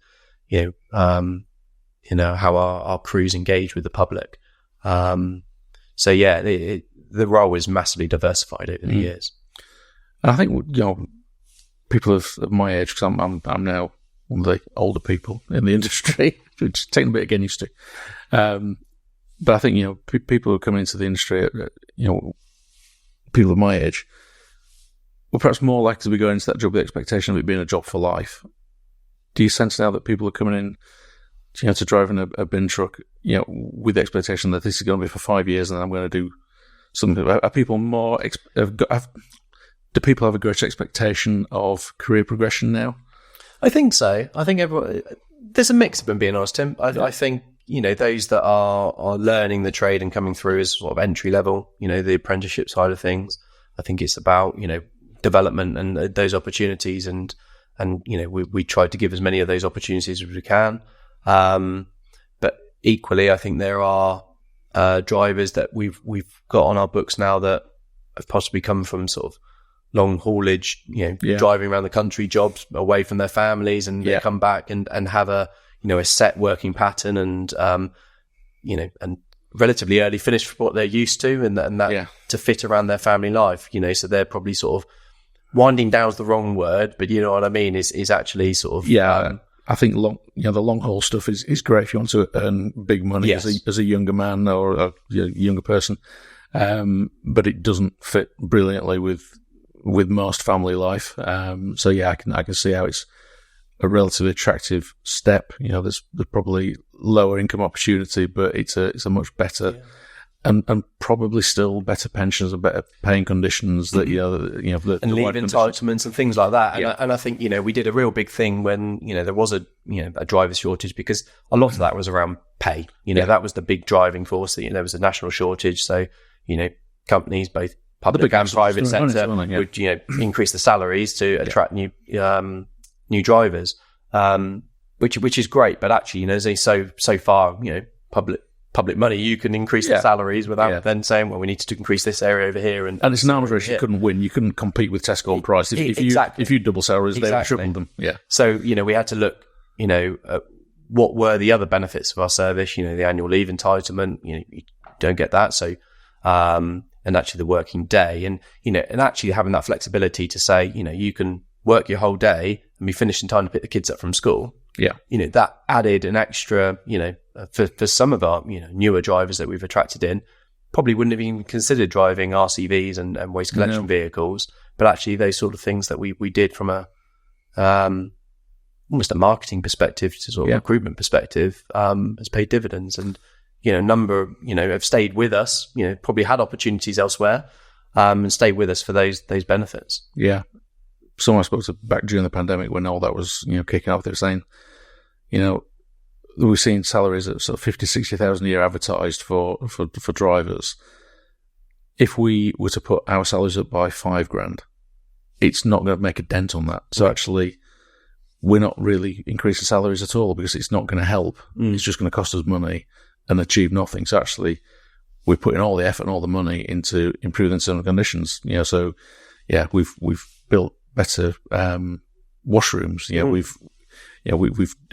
[SPEAKER 2] how our crews engage with the public. So yeah, the role is massively diversified over the years.
[SPEAKER 1] And I think people of my age, because I'm now one of the older people in the industry, which is taking a bit of getting used to. But I think people who are coming into the industry, people of my age, were perhaps more likely to be going into that job with the expectation of it being a job for life. Do you sense now that people are coming in, to driving a bin truck, with the expectation that this is going to be for 5 years and I'm going to do something? Are people more? Do people have a greater expectation of career progression now?
[SPEAKER 2] I think so. I think there's a mix, if I'm being honest, Tim. I think those that are learning the trade and coming through as sort of entry level, the apprenticeship side of things. I think it's about development and those opportunities, and we try to give as many of those opportunities as we can. But equally, I think there are drivers that we've got on our books now that have possibly come from sort of long haulage, driving around the country jobs away from their families, and they come back and have a set working pattern and and relatively early finish for what they're used to, and that to fit around their family life. So they're probably sort of winding down is the wrong word, but you know what I mean, is actually sort of
[SPEAKER 1] I think the long haul stuff is great if you want to earn big money as a younger man or a younger person, but it doesn't fit brilliantly with most family life. So yeah, I can see how it's a relatively attractive step. There's probably lower income opportunity, but it's a much better And probably still better pensions and better paying conditions that
[SPEAKER 2] and leave entitlements and things like that. And I think we did a real big thing when there was a driver shortage, because a lot of that was around pay. That was the big driving force. That there was a national shortage, so companies, both public and private sector, would increase the salaries to attract new drivers, which is great. But actually, so far, public money, you can increase the salaries without then saying, well, we need to increase this area over here. And
[SPEAKER 1] it's an arms race. You couldn't win. You couldn't compete with Tesco on price. If you double salaries, they tripled them. Yeah.
[SPEAKER 2] So, we had to look, at what were the other benefits of our service, the annual leave entitlement, you don't get that. So, and actually the working day and actually having that flexibility to say, you can work your whole day and be finished in time to pick the kids up from school.
[SPEAKER 1] Yeah.
[SPEAKER 2] That added an extra, for some of our, newer drivers that we've attracted in, probably wouldn't have even considered driving RCVs and waste collection vehicles. But actually those sort of things that we did from a, almost a marketing perspective to sort of recruitment perspective, has paid dividends. And, a number, have stayed with us, probably had opportunities elsewhere, and stayed with us for those benefits.
[SPEAKER 1] Yeah. Someone I spoke to back during the pandemic when all that was, kicking off, they were saying, we've seen salaries at sort of 50, 60,000 a year advertised for drivers. If we were to put our salaries up by $5,000, it's not going to make a dent on that. So actually, we're not really increasing salaries at all because it's not going to help. It's just going to cost us money and achieve nothing. So actually, we're putting all the effort and all the money into improving certain conditions. So we've built better washrooms.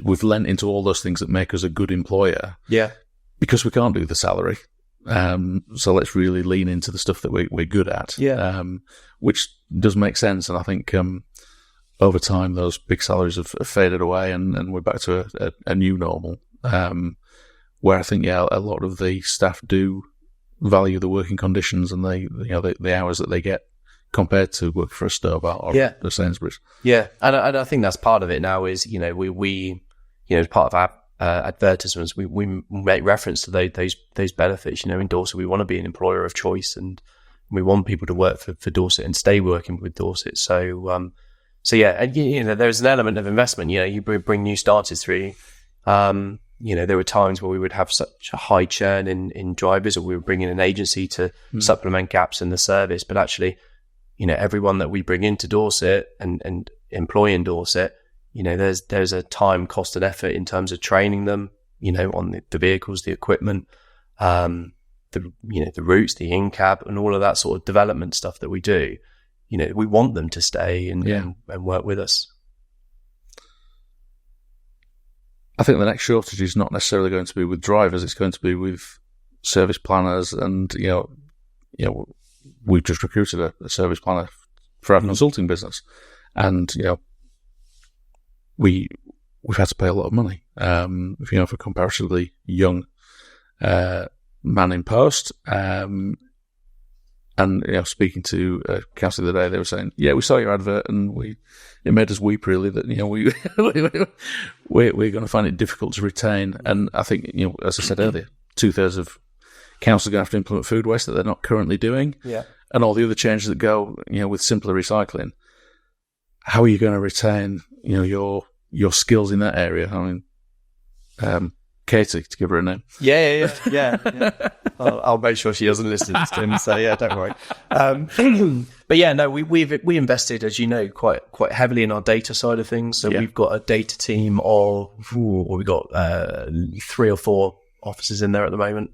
[SPEAKER 1] We've lent into all those things that make us a good employer.
[SPEAKER 2] Yeah,
[SPEAKER 1] because we can't do the salary. So let's really lean into the stuff that we're good at.
[SPEAKER 2] Yeah,
[SPEAKER 1] which does make sense. And I think over time those big salaries have faded away, and we're back to a new normal. Where I think a lot of the staff do value the working conditions and the hours that they get, compared to work for a Stobart or the Sainsbury's.
[SPEAKER 2] Yeah, and I think that's part of it now is, we as part of our advertisements, we make reference to those benefits. In Dorset, we want to be an employer of choice, and we want people to work for Dorset and stay working with Dorset. So, and there's an element of investment. You bring new starters through. There were times where we would have such a high churn in drivers, or we were bringing an agency to supplement gaps in the service. But actually, everyone that we bring into Dorset and employ in Dorset, there's a time, cost and effort in terms of training them, on the vehicles, the equipment, the routes, the in-cab and all of that sort of development stuff that we do. We want them to stay and work with us.
[SPEAKER 1] I think the next shortage is not necessarily going to be with drivers. It's going to be with service planners, and we've just recruited a service planner for our consulting business, and we've had to pay a lot of money. For a comparatively young man in post, and speaking to council the other day, they were saying, we saw your advert and it made us weep really that we're going to find it difficult to retain. And I think as I said earlier, 2/3 of councils are going to have to implement food waste that they're not currently doing.
[SPEAKER 2] Yeah.
[SPEAKER 1] And all the other changes that go, with simpler recycling. How are you going to retain, your skills in that area? I mean, Katie, to give her a name.
[SPEAKER 2] Yeah. I'll make sure she doesn't listen to him. So don't worry. But we invested, as you know, quite heavily in our data side of things. So we've got a data team of, we've got 3 or 4 officers in there at the moment.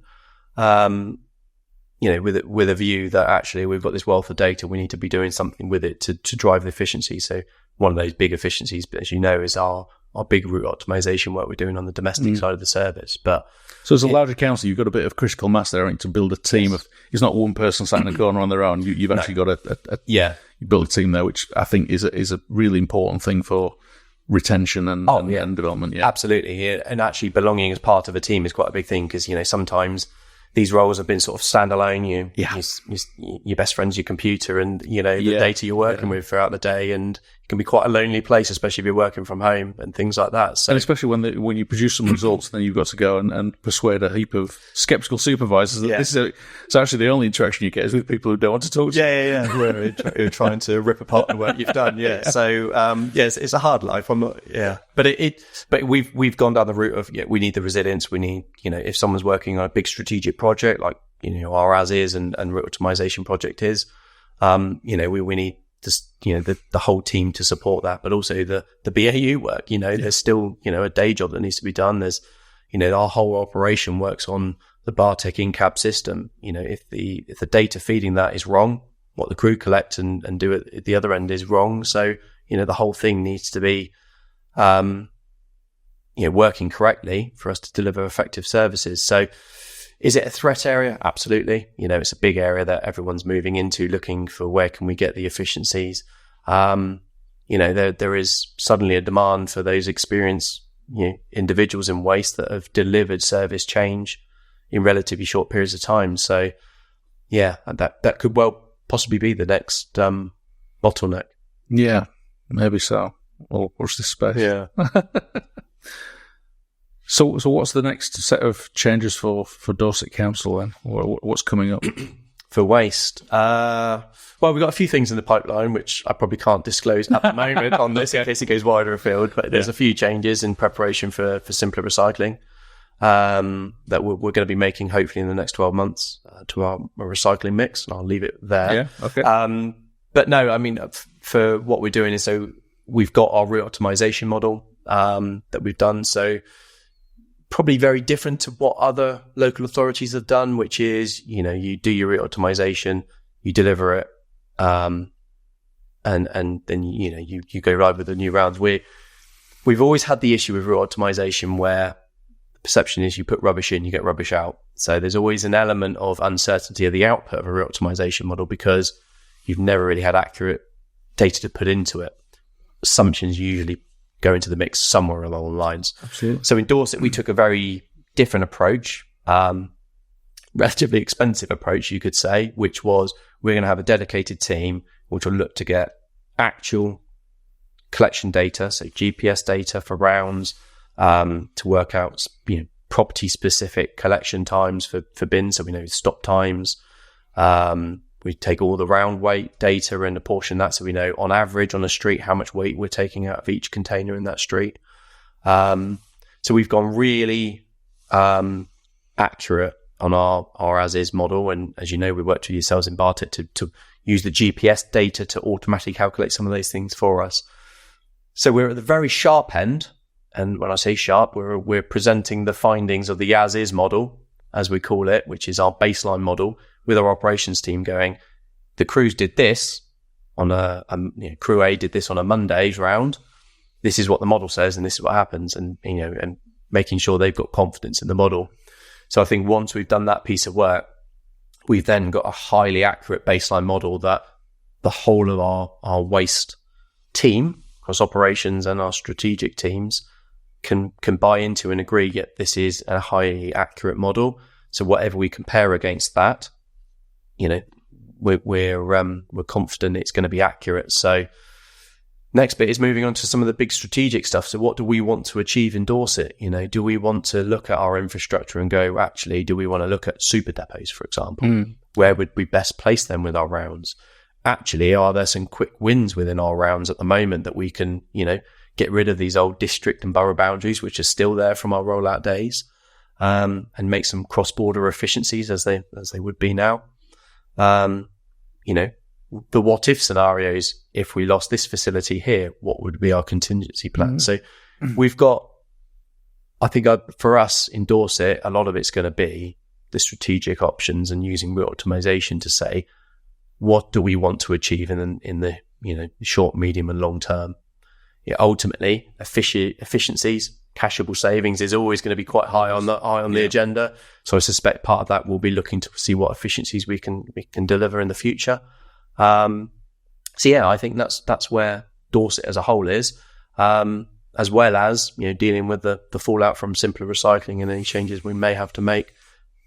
[SPEAKER 2] With a view that actually we've got this wealth of data, we need to be doing something with it to drive the efficiency. So one of those big efficiencies, as you know, is our big route optimization work we're doing on the domestic side of the service. But
[SPEAKER 1] so as a larger council, you've got a bit of critical mass there, to build a team of. It's not one person sat in a corner on their own. You've actually got you built a team there, which I think is a really important thing for retention and development. Yeah,
[SPEAKER 2] absolutely. Yeah. And actually, belonging as part of a team is quite a big thing because sometimes these roles have been sort of standalone. Your best friend's your computer and the data you're working with throughout the day, and can be quite a lonely place, especially if you're working from home and things like that. So,
[SPEAKER 1] and especially when you produce some results, then you've got to go and persuade a heap of skeptical supervisors that this is it's actually the only interaction you get is with people who don't want to talk to you.
[SPEAKER 2] Yeah. Who are trying to rip apart the work you've done. Yeah. So, it's a hard life. I'm not. Yeah. But we've gone down the route of we need the resilience. We need if someone's working on a big strategic project like our as is and route optimization project is, we need the whole team to support that, but also the BAU work. There's still a day job that needs to be done. There's our whole operation works on the Bartek in-cab system. If the data feeding that is wrong, what the crew collect and do at the other end is wrong. So the whole thing needs to be working correctly for us to deliver effective services. So is it a threat area? Absolutely. It's a big area that everyone's moving into, looking for where can we get the efficiencies. There is suddenly a demand for those experienced individuals in waste that have delivered service change in relatively short periods of time. So that could well possibly be the next bottleneck.
[SPEAKER 1] Yeah, maybe so. We'll watch this space.
[SPEAKER 2] Yeah.
[SPEAKER 1] So what's the next set of changes for Dorset Council then? What's coming up?
[SPEAKER 2] For waste? Well, we've got a few things in the pipeline, which I probably can't disclose at the moment on this in case it goes wider afield, but there's a few changes in preparation for simpler recycling that we're going to be making hopefully in the next 12 months to our recycling mix, and I'll leave it there.
[SPEAKER 1] Yeah, okay.
[SPEAKER 2] But no, I mean, for what we're doing is, so we've got our route optimization model that we've done, so probably very different to what other local authorities have done, which is, you do your route optimization, you deliver it, and then, you go live with the new rounds. We've always had the issue with route optimization where the perception is you put rubbish in, you get rubbish out. So there's always an element of uncertainty of the output of a route optimization model because you've never really had accurate data to put into it. Assumptions usually go into the mix somewhere along the lines.
[SPEAKER 1] Absolutely.
[SPEAKER 2] So in Dorset, we took a very different approach, relatively expensive approach, you could say, which was we're going to have a dedicated team which will look to get actual collection data, so GPS data for rounds, to work out property-specific collection times for bins, so we know stop times. We take all the round weight data and apportion that, so we know on average on a street how much weight we're taking out of each container in that street. So we've gone really accurate on our as-is model, and as you know, we worked with yourselves in Bartek to use the GPS data to automatically calculate some of those things for us. So we're at the very sharp end, and when I say sharp, we're presenting the findings of the as-is model, as we call it, which is our baseline model, with our operations team going, the crews did this on crew A did this on a Monday's round. This is what the model says, and this is what happens, and and making sure they've got confidence in the model. So I think once we've done that piece of work, we've then got a highly accurate baseline model that the whole of our waste team, across operations and our strategic teams, can buy into and agree, yet this is a highly accurate model. So whatever we compare against that, we're confident it's going to be accurate. So next bit is moving on to some of the big strategic stuff. So what do we want to achieve in Dorset? Do we want to look at our infrastructure and go, actually, do we want to look at super depots, for example? Where would we best place them with our rounds? Actually, are there some quick wins within our rounds at the moment that we can, get rid of these old district and borough boundaries, which are still there from our rollout days, and make some cross-border efficiencies as they would be now? The what if scenarios, if we lost this facility here, what would be our contingency plan? So we've got, I think for us in Dorset, a lot of it's going to be the strategic options and using route optimization to say, what do we want to achieve in the short, medium and long term? Ultimately, efficiencies, cashable savings is always going to be quite high on the agenda. So I suspect part of that will be looking to see what efficiencies we can deliver in the future. I think that's where Dorset as a whole is, as well as dealing with the fallout from simpler recycling and any changes we may have to make.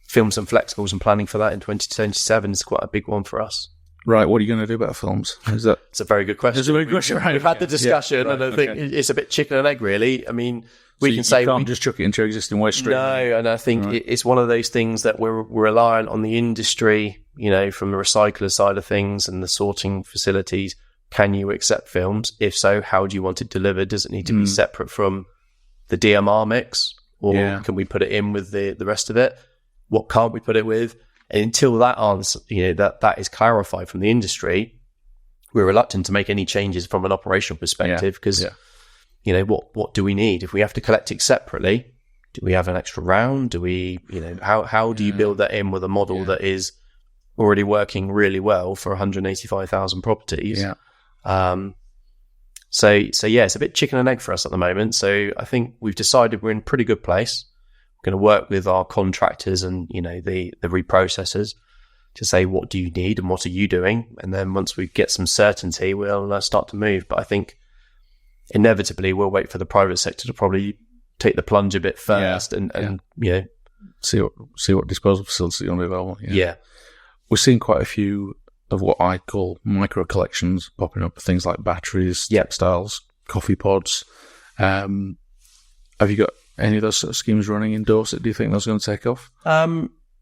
[SPEAKER 2] Film some flexibles and planning for that in 2027 is quite a big one for us.
[SPEAKER 1] Right, what are you going to do about films? Is that?
[SPEAKER 2] It's a very good question.
[SPEAKER 1] It's a very good question, right?
[SPEAKER 2] We've had the discussion,
[SPEAKER 1] right,
[SPEAKER 2] and I think it's a bit chicken and egg, really. I mean, we can
[SPEAKER 1] say you can't just chuck it into your existing waste stream.
[SPEAKER 2] No, and I think it's one of those things that we're reliant on the industry, from the recycler side of things and the sorting facilities. Can you accept films? If so, how do you want it delivered? Does it need to be separate from the DMR mix, or can we put it in with the rest of it? What can't we put it with? And until that answer, that is clarified from the industry, we're reluctant to make any changes from an operational perspective because, what do we need? If we have to collect it separately, do we have an extra round? Do we, how do you build that in with a model that is already working really well for 185,000 properties?
[SPEAKER 1] Yeah.
[SPEAKER 2] So it's a bit chicken and egg for us at the moment. So I think we've decided we're in a pretty good place. We're going to work with our contractors and, the reprocessors to say, what do you need and what are you doing? And then once we get some certainty, we'll start to move. But I think inevitably we'll wait for the private sector to probably take the plunge a bit first and
[SPEAKER 1] see what disposal facilities are available.
[SPEAKER 2] Yeah.
[SPEAKER 1] We're seeing quite a few of what I call micro collections popping up, things like batteries, textiles, coffee pods. Have you got any of those sort of schemes running in Dorset? Do you think those are going to take off?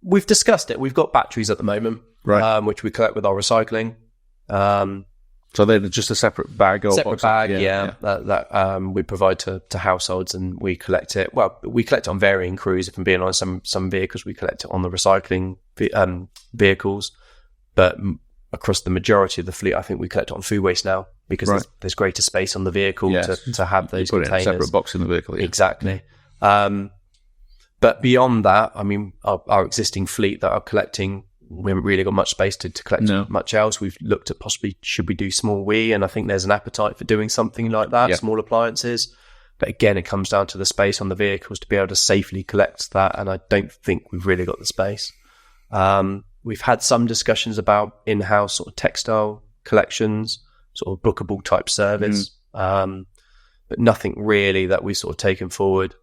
[SPEAKER 2] We've discussed it. We've got batteries at the moment,
[SPEAKER 1] right?
[SPEAKER 2] Which we collect with our recycling.
[SPEAKER 1] So they're just a separate bag? Or
[SPEAKER 2] separate bag, that we provide to households, and we collect it. Well, we collect it on varying crews. If I'm being honest, some vehicles we collect it on the recycling vehicles, but across the majority of the fleet, I think we collect it on food waste now because there's greater space on the vehicle to have those containers.
[SPEAKER 1] It in a separate box in the vehicle. Yeah.
[SPEAKER 2] Exactly. But beyond that, I mean, our existing fleet that are collecting, we haven't really got much space to collect much else. We've looked at possibly should we do small WEEE, and I think there's an appetite for doing something like that, small appliances. But again, it comes down to the space on the vehicles to be able to safely collect that, and I don't think we've really got the space. We've had some discussions about in-house sort of textile collections, sort of bookable type service, but nothing really that we've sort of taken forward.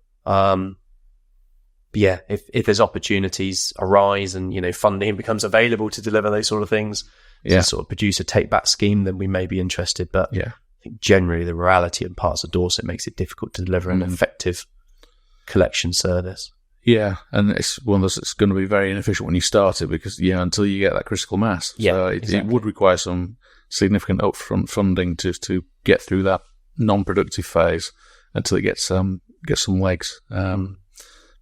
[SPEAKER 2] If there's opportunities arise and, funding becomes available to deliver those sort of things, to sort of produce a take-back scheme, then we may be interested. But I think generally the reality in parts of Dorset makes it difficult to deliver an effective collection service.
[SPEAKER 1] Yeah, and it's one of those that's going to be very inefficient when you start it because, until you get that critical mass. So it would require some significant upfront funding to get through that non-productive phase until it gets some legs.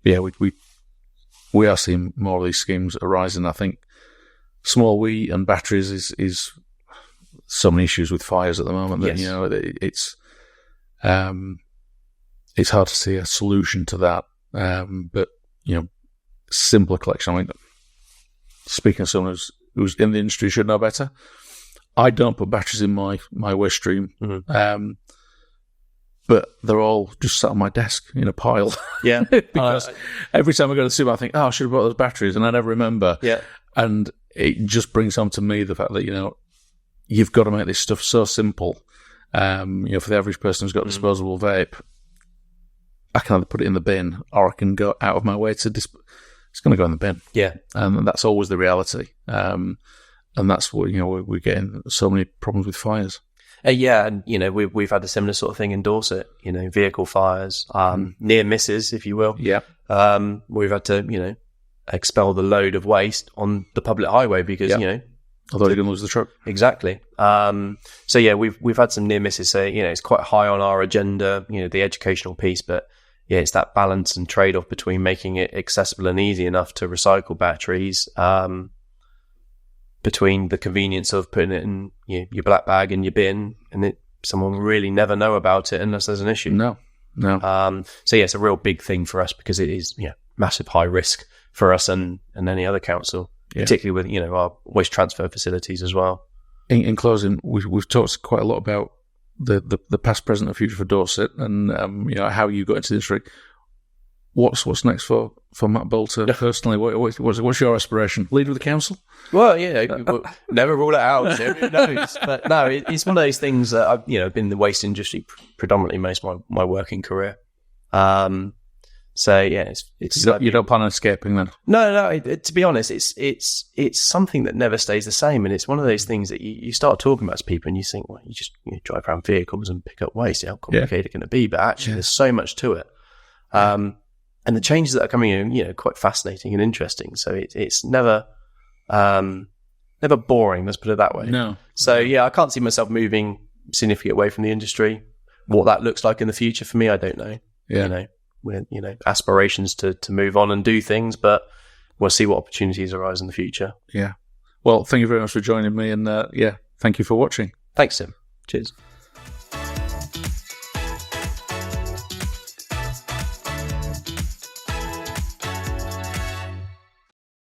[SPEAKER 1] We are seeing more of these schemes arising. I think small WEEE and batteries is so many issues with fires at the moment that it's hard to see a solution to that. But simpler collection. I mean, speaking of someone who's in the industry should know better. I don't put batteries in my waste stream. But they're all just sat on my desk in a pile. Yeah. Because every time I go to the super, I think, I should have brought those batteries, and I never remember. Yeah. And it just brings home to me the fact that, you've got to make this stuff so simple. For the average person who's got a disposable vape, I can either put it in the bin or I can go out of my way to it's going to go in the bin. Yeah. And that's always the reality. And that's what, we're getting so many problems with fires.
[SPEAKER 2] And we've had a similar sort of thing in Dorset. Vehicle fires, near misses, if you will. Yeah. We've had to expel the load of waste on the public highway because
[SPEAKER 1] although you're going to lose the truck.
[SPEAKER 2] Exactly. We've had some near misses. So it's quite high on our agenda. The educational piece, but it's that balance and trade off between making it accessible and easy enough to recycle batteries. Between the convenience of putting it in your black bag in your bin, and someone will really never know about it unless there's an issue.
[SPEAKER 1] No.
[SPEAKER 2] It's a real big thing for us because it is massive high risk for us and any other council, particularly with our waste transfer facilities as well.
[SPEAKER 1] In closing, we've talked quite a lot about the past, present, and future for Dorset, and how you got into the industry. What's next for Matt Boulter personally? What's your aspiration? Lead with the council?
[SPEAKER 2] Well, never rule it out. Who knows? But no, it's one of those things that I've been in the waste industry predominantly most of my working career. So yeah, it's
[SPEAKER 1] you don't plan on escaping then?
[SPEAKER 2] No. To be honest, it's something that never stays the same, and it's one of those things that you start talking about to people, and you think, well, you drive around vehicles and pick up waste. How complicated can it be? But actually, there's so much to it, and the changes that are coming in, quite fascinating and interesting. So it's never boring. Let's put it that way.
[SPEAKER 1] No.
[SPEAKER 2] So yeah, I can't see myself moving significantly away from the industry. What that looks like in the future for me, I don't know.
[SPEAKER 1] Yeah.
[SPEAKER 2] With aspirations to move on and do things, but we'll see what opportunities arise in the future.
[SPEAKER 1] Yeah. Well, thank you very much for joining me, and thank you for watching.
[SPEAKER 2] Thanks, Tim. Cheers.